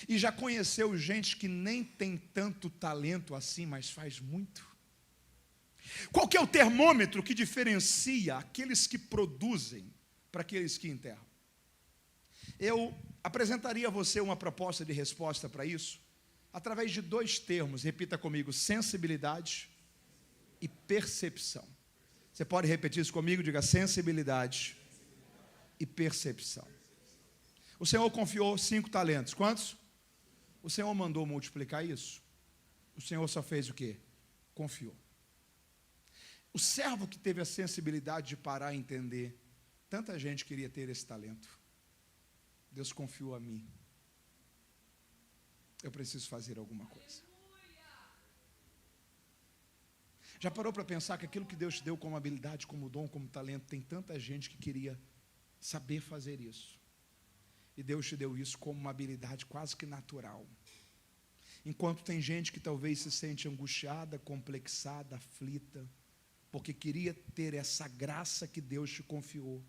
E já conheceu gente que nem tem tanto talento assim, mas faz muito? Qual que é o termômetro que diferencia aqueles que produzem para aqueles que enterram? Eu apresentaria a você uma proposta de resposta para isso, através de 2 termos. Repita comigo: sensibilidade e percepção. Você pode repetir isso comigo? Diga: sensibilidade e percepção. O Senhor confiou 5 talentos. Quantos? O Senhor mandou multiplicar isso? O Senhor só fez o quê? Confiou. O servo que teve a sensibilidade de parar e entender, tanta gente queria ter esse talento. Deus confiou a mim. Eu preciso fazer alguma coisa. Já parou para pensar que aquilo que Deus te deu como habilidade, como dom, como talento, tem tanta gente que queria saber fazer isso. E Deus te deu isso como uma habilidade quase que natural. Enquanto tem gente que talvez se sente angustiada, complexada, aflita, porque queria ter essa graça que Deus te confiou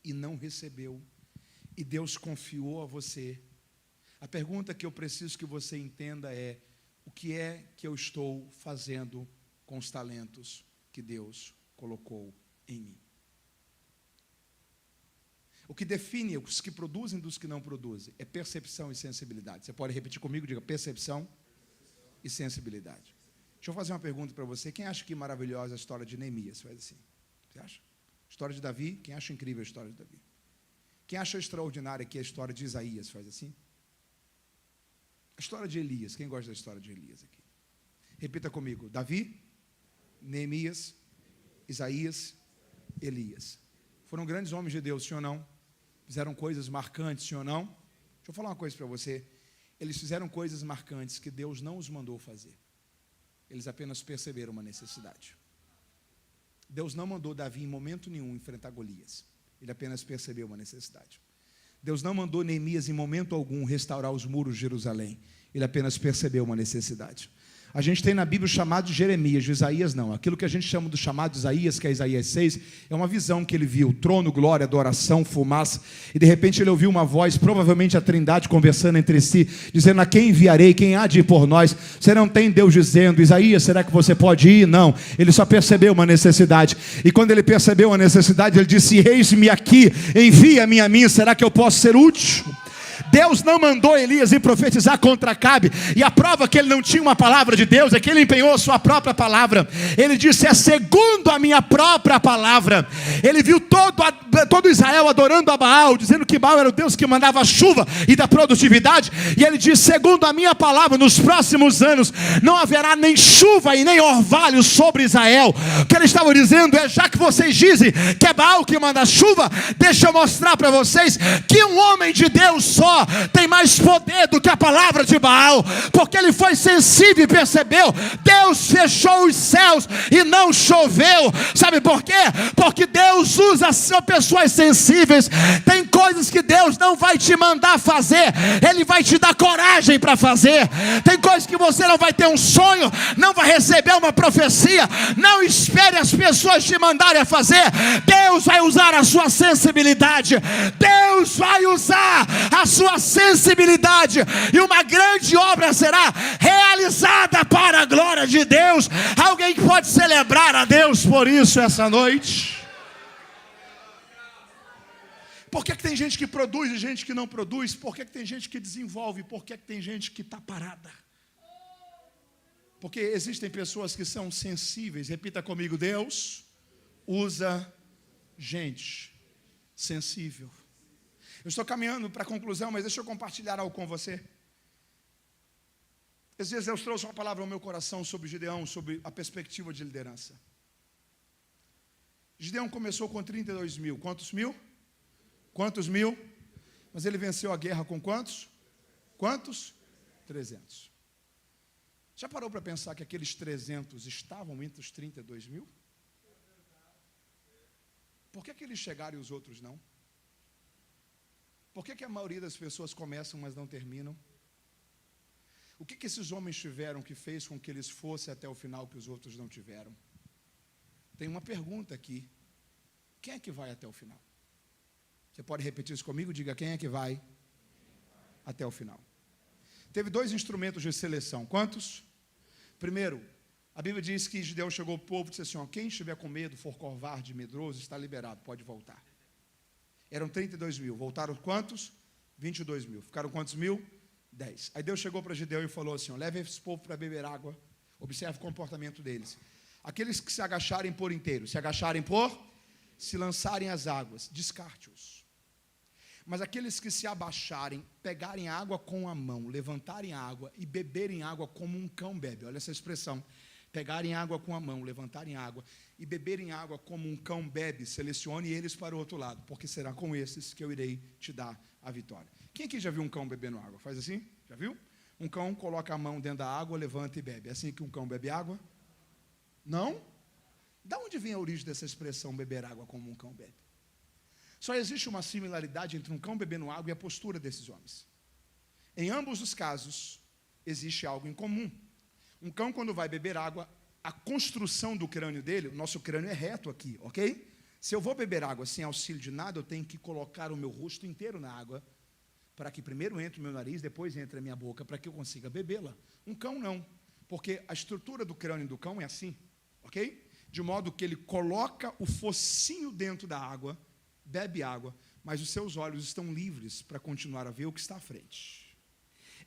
e não recebeu, e Deus confiou a você. A pergunta que eu preciso que você entenda é: o que é que eu estou fazendo com os talentos que Deus colocou em mim? O que define os que produzem dos que não produzem é percepção e sensibilidade. Você pode repetir comigo? Diga: percepção e sensibilidade. Deixa eu fazer uma pergunta para você. Quem acha que maravilhosa a história de Neemias? Faz assim. Você acha? História de Davi. Quem acha incrível a história de Davi? Quem acha extraordinária aqui a história de Isaías? Faz assim. A história de Elias. Quem gosta da história de Elias aqui? Repita comigo: Davi, Neemias, Isaías, Elias. Foram grandes homens de Deus, sim ou não? Fizeram coisas marcantes, sim ou não? Deixa eu falar uma coisa para você. Eles fizeram coisas marcantes que Deus não os mandou fazer. Eles apenas perceberam uma necessidade. Deus não mandou Davi em momento nenhum enfrentar Golias. Ele apenas percebeu uma necessidade. Deus não mandou Neemias em momento algum restaurar os muros de Jerusalém. Ele apenas percebeu uma necessidade. A gente tem na Bíblia o chamado de Jeremias, de Isaías não. Aquilo que a gente chama do chamado de Isaías, que é Isaías 6, é uma visão que ele viu: trono, glória, adoração, fumaça. E de repente ele ouviu uma voz, provavelmente a Trindade conversando entre si, dizendo: a quem enviarei? Quem há de ir por nós? Você não tem Deus dizendo: Isaías, será que você pode ir? Não. Ele só percebeu uma necessidade. E quando ele percebeu a necessidade, ele disse: eis-me aqui, envia-me a mim, será que eu posso ser útil? Deus não mandou Elias ir profetizar contra Acabe, e a prova que ele não tinha uma palavra de Deus é que ele empenhou a sua própria palavra. Ele disse: é segundo a minha própria palavra. Ele viu todo Israel adorando a Baal, dizendo que Baal era o Deus que mandava a chuva e da produtividade, e ele disse: segundo a minha palavra, nos próximos anos não haverá nem chuva e nem orvalho sobre Israel. O que ele estava dizendo é: já que vocês dizem que é Baal que manda a chuva, deixa eu mostrar para vocês que um homem de Deus só tem mais poder do que a palavra de Baal, porque ele foi sensível e percebeu. Deus fechou os céus e não choveu. Sabe por quê? Porque Deus usa pessoas sensíveis. Tem coisas que Deus não vai te mandar fazer, Ele vai te dar coragem para fazer. Tem coisas que você não vai ter um sonho, não vai receber uma profecia. Não espere as pessoas te mandarem a fazer. Deus vai usar a sua sensibilidade. Deus vai usar a sua sensibilidade, e uma grande obra será realizada para a glória de Deus. Alguém que pode celebrar a Deus por isso essa noite? Por que tem gente que produz e gente que não produz? Por que tem gente que desenvolve? Por que tem gente que está parada? Porque existem pessoas que são sensíveis. Repita comigo: Deus usa gente sensível. Eu estou caminhando para a conclusão, mas deixa eu compartilhar algo com você. Esses dias Deus trouxe uma palavra ao meu coração sobre Gideão, sobre a perspectiva de liderança. Gideão começou com 32 mil. Quantos mil? Quantos mil? Mas ele venceu a guerra com quantos? Quantos? 300. Já parou para pensar que aqueles 300 estavam entre os 32 mil? Por que eles chegaram e os outros não? Por que a maioria das pessoas começam, mas não terminam? O que esses homens tiveram que fez com que eles fossem até o final que os outros não tiveram? Tem uma pergunta aqui: quem é que vai até o final? Você pode repetir isso comigo? Diga: quem é que vai até o final? Teve 2 instrumentos de seleção. Quantos? Primeiro, a Bíblia diz que Gideão chegou ao povo e disse assim: ó, quem estiver com medo, for covarde, medroso, está liberado, pode voltar. Eram 32 mil, voltaram quantos? 22 mil. Ficaram quantos mil? 10. Aí Deus chegou para Gideão e falou assim: ó, leve esse povo para beber água. Observe o comportamento deles. Aqueles que se agacharem por inteiro, se agacharem por, se lançarem às águas, descarte-os. Mas aqueles que se abaixarem, pegarem água com a mão, levantarem água e beberem água como um cão bebe. Olha essa expressão. Pegarem água com a mão, levantarem água e beberem água como um cão bebe, selecione eles para o outro lado, porque será com esses que eu irei te dar a vitória. Quem aqui já viu um cão bebendo água? Faz assim? Já viu? Um cão coloca a mão dentro da água, levanta e bebe. É assim que um cão bebe água? Não? Da onde vem a origem dessa expressão, beber água como um cão bebe? Só existe uma similaridade entre um cão bebendo água e a postura desses homens. Em ambos os casos, existe algo em comum. Um cão, quando vai beber água, a construção do crânio dele, o nosso crânio é reto aqui, ok? Se eu vou beber água sem auxílio de nada, eu tenho que colocar o meu rosto inteiro na água, para que primeiro entre o meu nariz, depois entre a minha boca, para que eu consiga bebê-la. Um cão não, porque a estrutura do crânio do cão é assim, ok? De modo que ele coloca o focinho dentro da água, bebe água, mas os seus olhos estão livres para continuar a ver o que está à frente.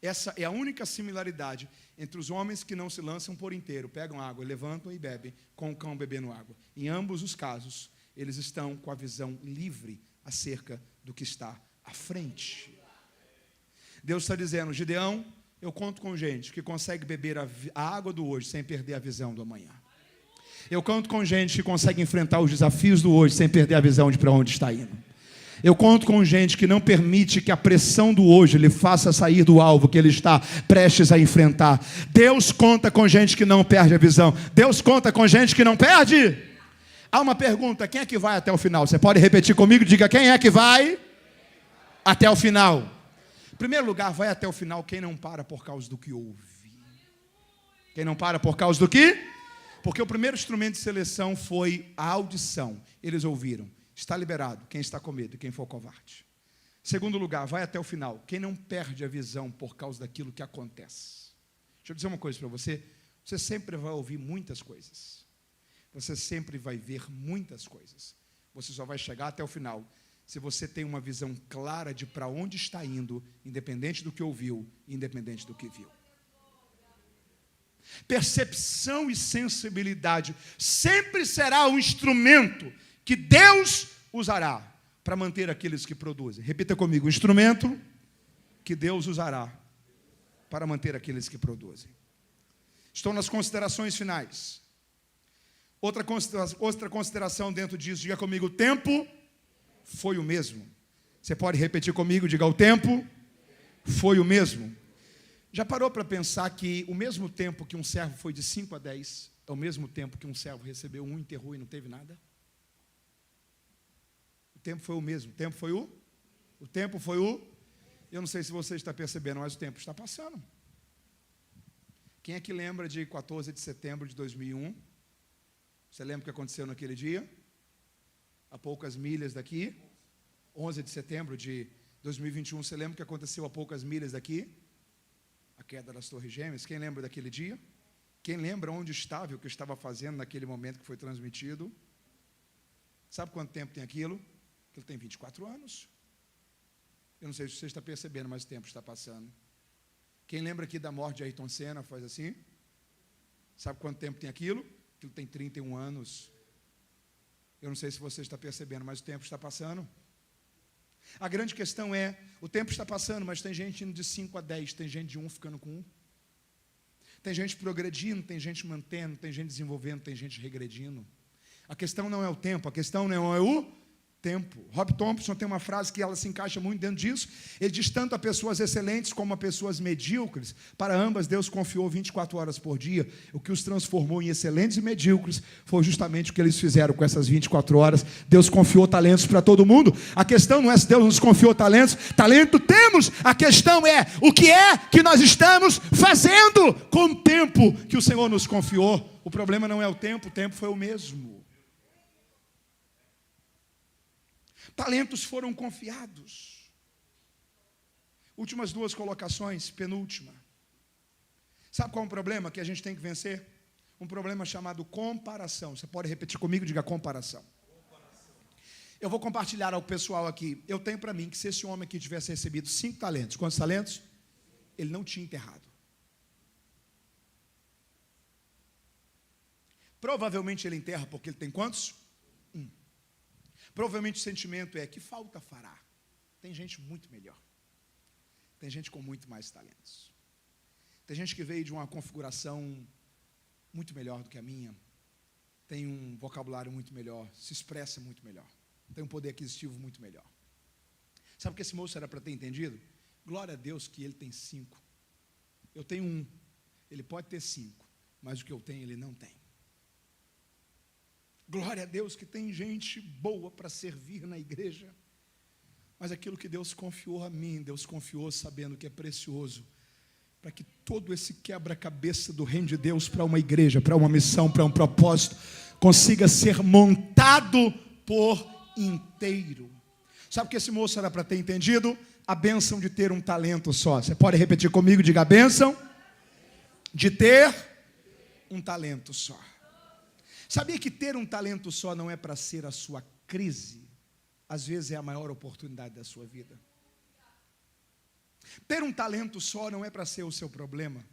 Essa é a única similaridade entre os homens que não se lançam por inteiro, pegam água, levantam e bebem, com o cão bebendo água. Em ambos os casos, eles estão com a visão livre acerca do que está à frente. Deus está dizendo, Gideão, eu conto com gente que consegue beber a água do hoje sem perder a visão do amanhã. Eu conto com gente que consegue enfrentar os desafios do hoje sem perder a visão de para onde está indo. Eu conto com gente que não permite que a pressão do hoje lhe faça sair do alvo que ele está prestes a enfrentar. Deus conta com gente que não perde a visão. Deus conta com gente que não perde. Há uma pergunta, quem é que vai até o final? Você pode repetir comigo? Diga, quem é que vai até o final? Em primeiro lugar, vai até o final quem não para por causa do que ouve. Quem não para por causa do que? Porque o primeiro instrumento de seleção foi a audição. Eles ouviram. Está liberado quem está com medo e quem for covarde. Segundo lugar, vai até o final. Quem não perde a visão por causa daquilo que acontece. Deixa eu dizer uma coisa para você. Você sempre vai ouvir muitas coisas. Você sempre vai ver muitas coisas. Você só vai chegar até o final se você tem uma visão clara de para onde está indo, independente do que ouviu, independente do que viu. Percepção e sensibilidade sempre será um instrumento que Deus usará para manter aqueles que produzem. Repita comigo, instrumento que Deus usará para manter aqueles que produzem. Estou nas considerações finais. Outra consideração dentro disso, diga comigo, o tempo foi o mesmo. Você pode repetir comigo, diga, o tempo foi o mesmo. Já parou para pensar que o mesmo tempo que um servo foi de 5 a 10, é o mesmo tempo que um servo recebeu um, enterrou e não teve nada? O tempo foi o mesmo. O tempo foi o. Eu não sei se você está percebendo, mas o tempo está passando. Quem é que lembra de 14 de setembro de 2001? Você lembra o que aconteceu naquele dia? A poucas milhas daqui. 11 de setembro de 2021, você lembra o que aconteceu a poucas milhas daqui? A queda das Torres Gêmeas. Quem lembra daquele dia? Quem lembra onde estava e o que estava fazendo naquele momento que foi transmitido? Sabe quanto tempo tem aquilo? Aquilo tem 24 anos. Eu não sei se você está percebendo, mas o tempo está passando. Quem lembra aqui da morte de Ayrton Senna, faz assim? Sabe quanto tempo tem aquilo? Aquilo tem 31 anos. Eu não sei se você está percebendo, mas o tempo está passando. A grande questão é, o tempo está passando, mas tem gente indo de 5 a 10, tem gente de 1 ficando com 1. Tem gente progredindo, tem gente mantendo, tem gente desenvolvendo, tem gente regredindo. A questão não é o tempo, a questão não é o tempo. Rob Thompson tem uma frase que ela se encaixa muito dentro disso. Ele diz tanto a pessoas excelentes como a pessoas medíocres. Para ambas, Deus confiou 24 horas por dia. O que os transformou em excelentes e medíocres foi justamente o que eles fizeram com essas 24 horas. Deus confiou talentos para todo mundo. A questão não é se Deus nos confiou talentos. Talento temos. A questão é o que nós estamos fazendo com o tempo que o Senhor nos confiou. O problema não é o tempo foi o mesmo. Talentos foram confiados. Últimas 2 colocações, penúltima. Sabe qual é o problema que a gente tem que vencer? Um problema chamado comparação. Você pode repetir comigo, diga comparação. Eu vou compartilhar ao pessoal aqui. Eu tenho para mim que se esse homem aqui tivesse recebido 5 talentos, quantos talentos? Ele não tinha enterrado. Provavelmente ele enterra porque ele tem quantos? 1. Provavelmente o sentimento é, que falta fará? Tem gente muito melhor. Tem gente com muito mais talentos. Tem gente que veio de uma configuração muito melhor do que a minha. Tem um vocabulário muito melhor, se expressa muito melhor. Tem um poder aquisitivo muito melhor. Sabe o que esse moço era para ter entendido? Glória a Deus que ele tem 5. Eu tenho 1. Ele pode ter 5, mas o que eu tenho ele não tem. Glória a Deus que tem gente boa para servir na igreja. Mas aquilo que Deus confiou a mim, Deus confiou sabendo que é precioso, para que todo esse quebra-cabeça do reino de Deus para uma igreja, para uma missão, para um propósito, consiga ser montado por inteiro. Sabe o que esse moço era para ter entendido? A bênção de ter um talento só. Você pode repetir comigo? Diga: a bênção de ter um talento só. Sabia que ter um talento só não é para ser a sua crise? Às vezes é a maior oportunidade da sua vida. Ter um talento só não é para ser o seu problema.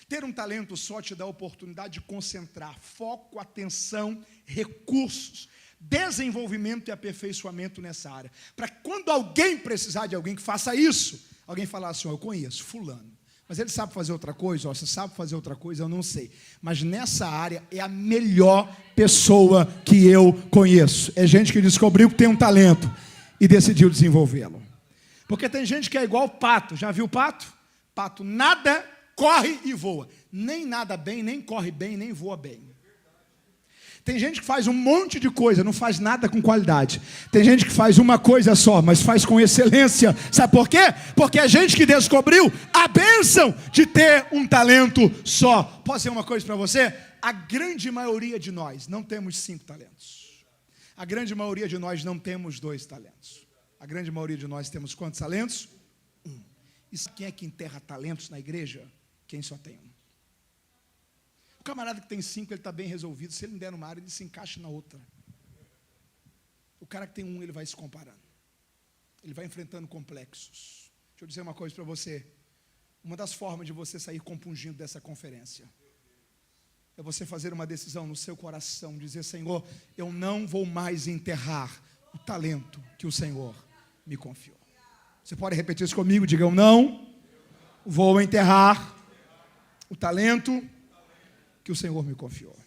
Ter um talento só te dá a oportunidade de concentrar foco, atenção, recursos, desenvolvimento e aperfeiçoamento nessa área. Para quando alguém precisar de alguém que faça isso, alguém falar assim: eu conheço fulano, mas ele sabe fazer outra coisa, você sabe fazer outra coisa, eu não sei. Mas nessa área é a melhor pessoa que eu conheço. É gente que descobriu que tem um talento e decidiu desenvolvê-lo. Porque tem gente que é igual pato. Já viu pato? Pato nada, corre e voa. Nem nada bem, nem corre bem, nem voa bem. Tem gente que faz um monte de coisa, não faz nada com qualidade. Tem gente que faz uma coisa só, mas faz com excelência. Sabe por quê? Porque é gente que descobriu a bênção de ter um talento só. Posso dizer uma coisa para você? A grande maioria de nós não temos 5 talentos. A grande maioria de nós não temos 2 talentos. A grande maioria de nós temos quantos talentos? 1. E sabe quem é que enterra talentos na igreja? Quem só tem 1. O camarada que tem 5, ele está bem resolvido. Se ele não der numa área, ele se encaixa na outra. O cara que tem 1, ele vai se comparando. Ele vai enfrentando complexos. Deixa eu dizer uma coisa para você. Uma das formas de você sair compungindo dessa conferência é você fazer uma decisão no seu coração, dizer: Senhor, eu não vou mais enterrar o talento que o Senhor me confiou. Você pode repetir isso comigo? Diga: eu não vou enterrar o talento que o Senhor me confiou.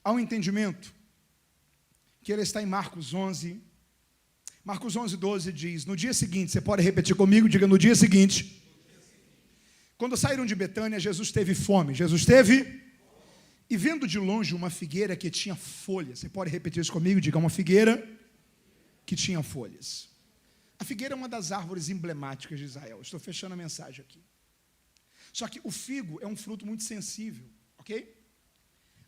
Há um entendimento que ele está em Marcos 11. Marcos 11, 12 diz: no dia seguinte, você pode repetir comigo? Diga: no dia seguinte, quando saíram de Betânia, Jesus teve fome. Jesus teve... E vendo de longe uma figueira que tinha folhas. Você pode repetir isso comigo? Diga: uma figueira que tinha folhas. A figueira é uma das árvores emblemáticas de Israel. Estou fechando a mensagem aqui. Só que o figo é um fruto muito sensível, ok?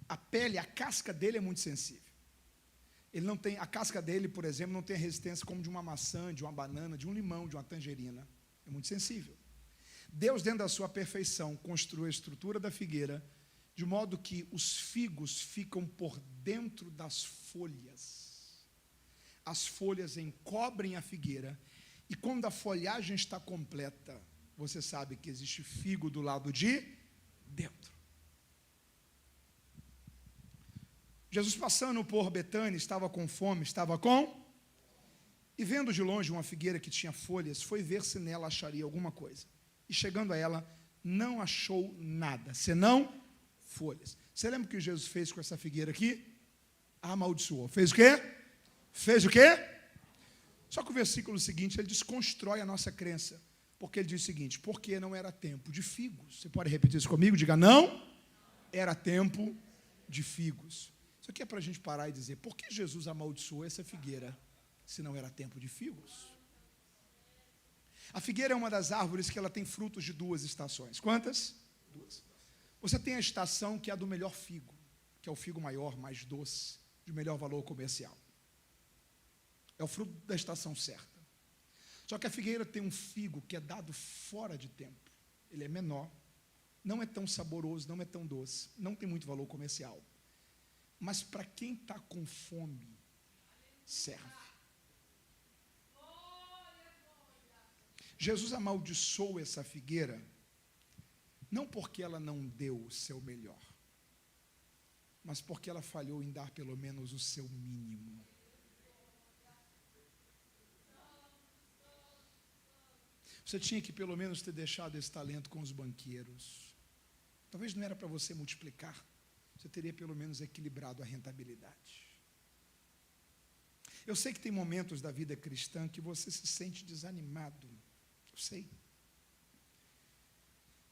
A pele, a casca dele é muito sensível. Ele não tem, a casca dele, por exemplo, não tem a resistência como de uma maçã, de uma banana, de um limão, de uma tangerina. É muito sensível. Deus, dentro da sua perfeição, construiu a estrutura da figueira de modo que os figos ficam por dentro das folhas. As folhas encobrem a figueira, e quando a folhagem está completa, você sabe que existe figo do lado de dentro. Jesus, passando por Betânia, estava com fome, e vendo de longe uma figueira que tinha folhas, foi ver se nela acharia alguma coisa. E chegando a ela, não achou nada, senão folhas. Você lembra o que Jesus fez com essa figueira aqui? Amaldiçoou. Fez o quê? Fez o quê? Só que o versículo seguinte, ele desconstrói a nossa crença. Porque ele diz o seguinte: porque não era tempo de figos. Você pode repetir isso comigo? Diga: não era tempo de figos. Isso aqui é para a gente parar e dizer: por que Jesus amaldiçoou essa figueira se não era tempo de figos? A figueira é uma das árvores que ela tem frutos de 2 estações. Quantas? 2. Você tem a estação que é a do melhor figo, que é o figo maior, mais doce, de melhor valor comercial. É o fruto da estação certa. Só que a figueira tem um figo que é dado fora de tempo. Ele é menor, não é tão saboroso, não é tão doce, não tem muito valor comercial. Mas para quem está com fome, serve. Jesus amaldiçoou essa figueira, não porque ela não deu o seu melhor, mas porque ela falhou em dar pelo menos o seu mínimo. Você tinha que pelo menos ter deixado esse talento com os banqueiros. Talvez não era para você multiplicar, você teria pelo menos equilibrado a rentabilidade. Eu sei que tem momentos da vida cristã que você se sente desanimado. Eu sei.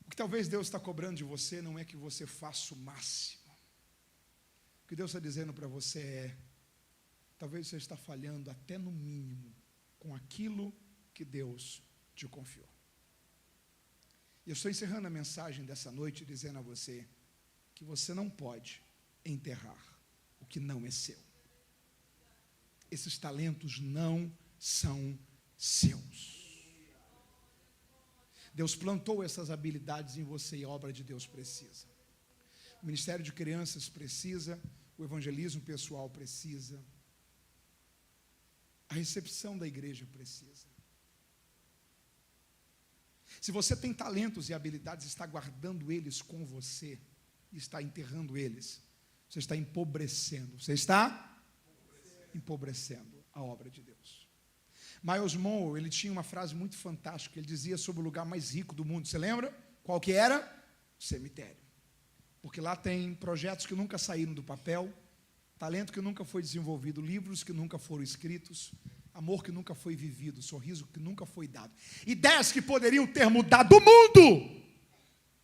O que talvez Deus está cobrando de você não é que você faça o máximo. O que Deus está dizendo para você é: talvez você está falhando até no mínimo com aquilo que Deus te confiou. E eu estou encerrando a mensagem dessa noite dizendo a você que você não pode enterrar o que não é seu. Esses talentos não são seus. Deus plantou essas habilidades em você e a obra de Deus precisa. O ministério de crianças precisa, o evangelismo pessoal precisa, a recepção da igreja precisa. Se você tem talentos e habilidades, está guardando eles com você e está enterrando eles, você está empobrecendo. Você está empobrecendo a obra de Deus. Miles Monroe, ele tinha uma frase muito fantástica. Ele dizia sobre o lugar mais rico do mundo. Você lembra? Qual que era? O cemitério. Porque lá tem projetos que nunca saíram do papel, talento que nunca foi desenvolvido, livros que nunca foram escritos, amor que nunca foi vivido, sorriso que nunca foi dado, ideias que poderiam ter mudado o mundo,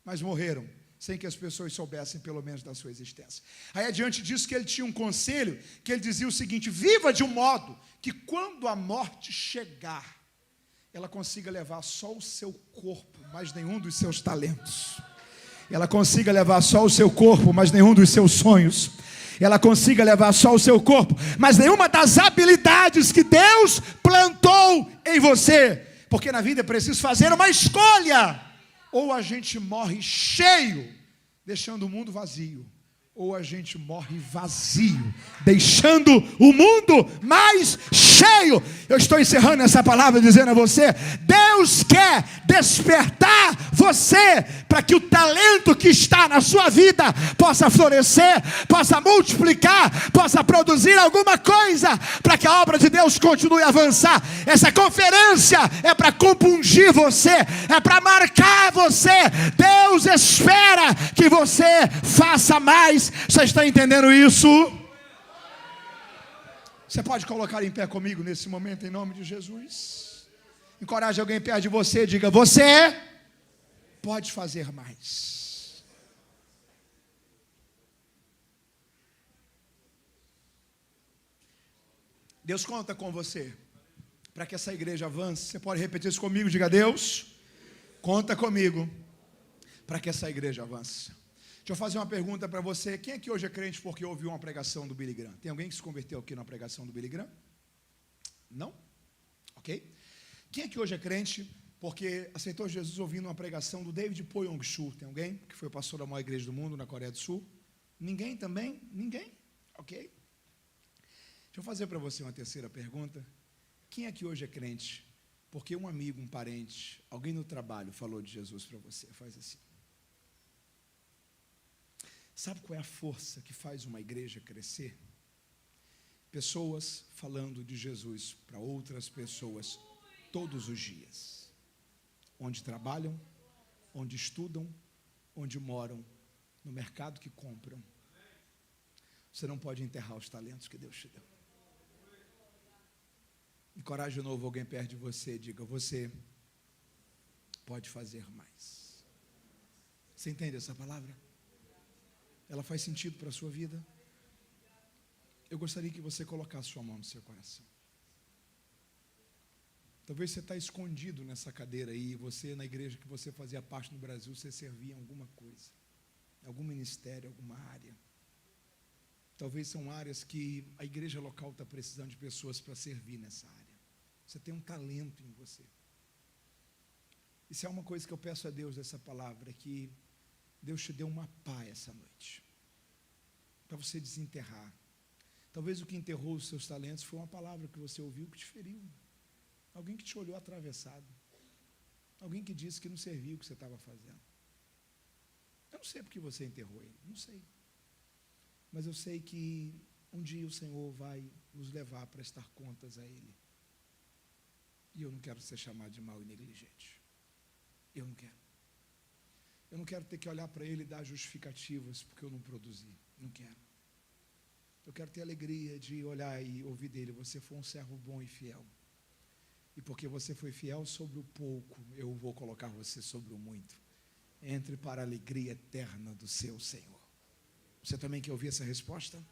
mas morreram sem que as pessoas soubessem pelo menos da sua existência. Aí adiante disso que ele tinha um conselho, que ele dizia o seguinte: viva de um modo que quando a morte chegar, ela consiga levar só o seu corpo, mas nenhum dos seus talentos. Ela consiga levar só o seu corpo, mas nenhum dos seus sonhos. Ela consiga levar só o seu corpo, mas nenhuma das habilidades que Deus plantou em você. Porque na vida é preciso fazer uma escolha. Ou a gente morre cheio, deixando o mundo vazio, ou a gente morre vazio, deixando o mundo mais cheio. Eu estou encerrando essa palavra dizendo a você: Deus quer despertar você para que o talento que está na sua vida possa florescer, possa multiplicar, possa produzir alguma coisa, para que a obra de Deus continue a avançar. Essa conferência é para compungir você, é para marcar você. Deus espera que você faça mais. Você está entendendo isso? Você pode colocar em pé comigo nesse momento, em nome de Jesus? Encoraje alguém perto de você, diga: você pode fazer mais. Deus conta com você para que essa igreja avance. Você pode repetir isso comigo? Diga: Deus conta comigo para que essa igreja avance. Deixa eu fazer uma pergunta para você. Quem aqui hoje é crente porque ouviu uma pregação do Billy Graham? Tem alguém que se converteu aqui na pregação do Billy Graham? Não? Ok. Quem aqui hoje é crente porque aceitou Jesus ouvindo uma pregação do David Poyong-Chu? Tem alguém que foi o pastor da maior igreja do mundo na Coreia do Sul? Ninguém também? Ninguém? Ok. Deixa eu fazer para você uma terceira pergunta. Quem aqui hoje é crente porque um amigo, um parente, alguém no trabalho falou de Jesus para você? Faz assim. Sabe qual é a força que faz uma igreja crescer? Pessoas falando de Jesus para outras pessoas todos os dias. Onde trabalham, onde estudam, onde moram, no mercado que compram. Você não pode enterrar os talentos que Deus te deu. Encoraje de novo alguém perto de você, diga: você pode fazer mais. Você entende essa palavra? Ela faz sentido para a sua vida? Eu gostaria que você colocasse sua mão no seu coração. Talvez você está escondido nessa cadeira aí, você na igreja que você fazia parte no Brasil, você servia em alguma coisa, algum ministério, alguma área. Talvez são áreas que a igreja local está precisando de pessoas para servir nessa área. Você tem um talento em você. Isso é uma coisa que eu peço a Deus dessa palavra, que Deus te deu uma pá essa noite, para você desenterrar. Talvez o que enterrou os seus talentos foi uma palavra que você ouviu que te feriu. Alguém que te olhou atravessado. Alguém que disse que não serviu o que você estava fazendo. Eu não sei porque você enterrou ele, não sei. Mas eu sei que um dia o Senhor vai nos levar a prestar contas a Ele. E eu não quero ser chamado de mau e negligente. Eu não quero. Eu não quero ter que olhar para ele e dar justificativas porque eu não produzi. Não quero. Eu quero ter a alegria de olhar e ouvir dele: você foi um servo bom e fiel. E porque você foi fiel sobre o pouco, eu vou colocar você sobre o muito. Entre para a alegria eterna do seu Senhor. Você também quer ouvir essa resposta?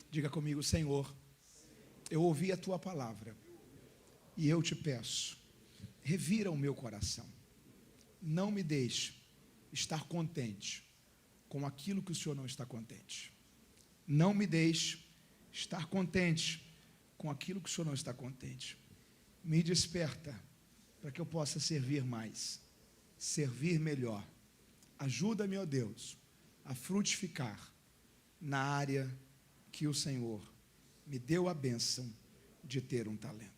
Diga comigo: Senhor, eu ouvi a tua palavra e eu te peço, revira o meu coração. Não me deixe estar contente com aquilo que o Senhor não está contente. Não me deixe estar contente com aquilo que o Senhor não está contente. Me desperta para que eu possa servir mais, servir melhor. Ajuda-me, ó Deus, a frutificar na área que o Senhor me deu a bênção de ter um talento.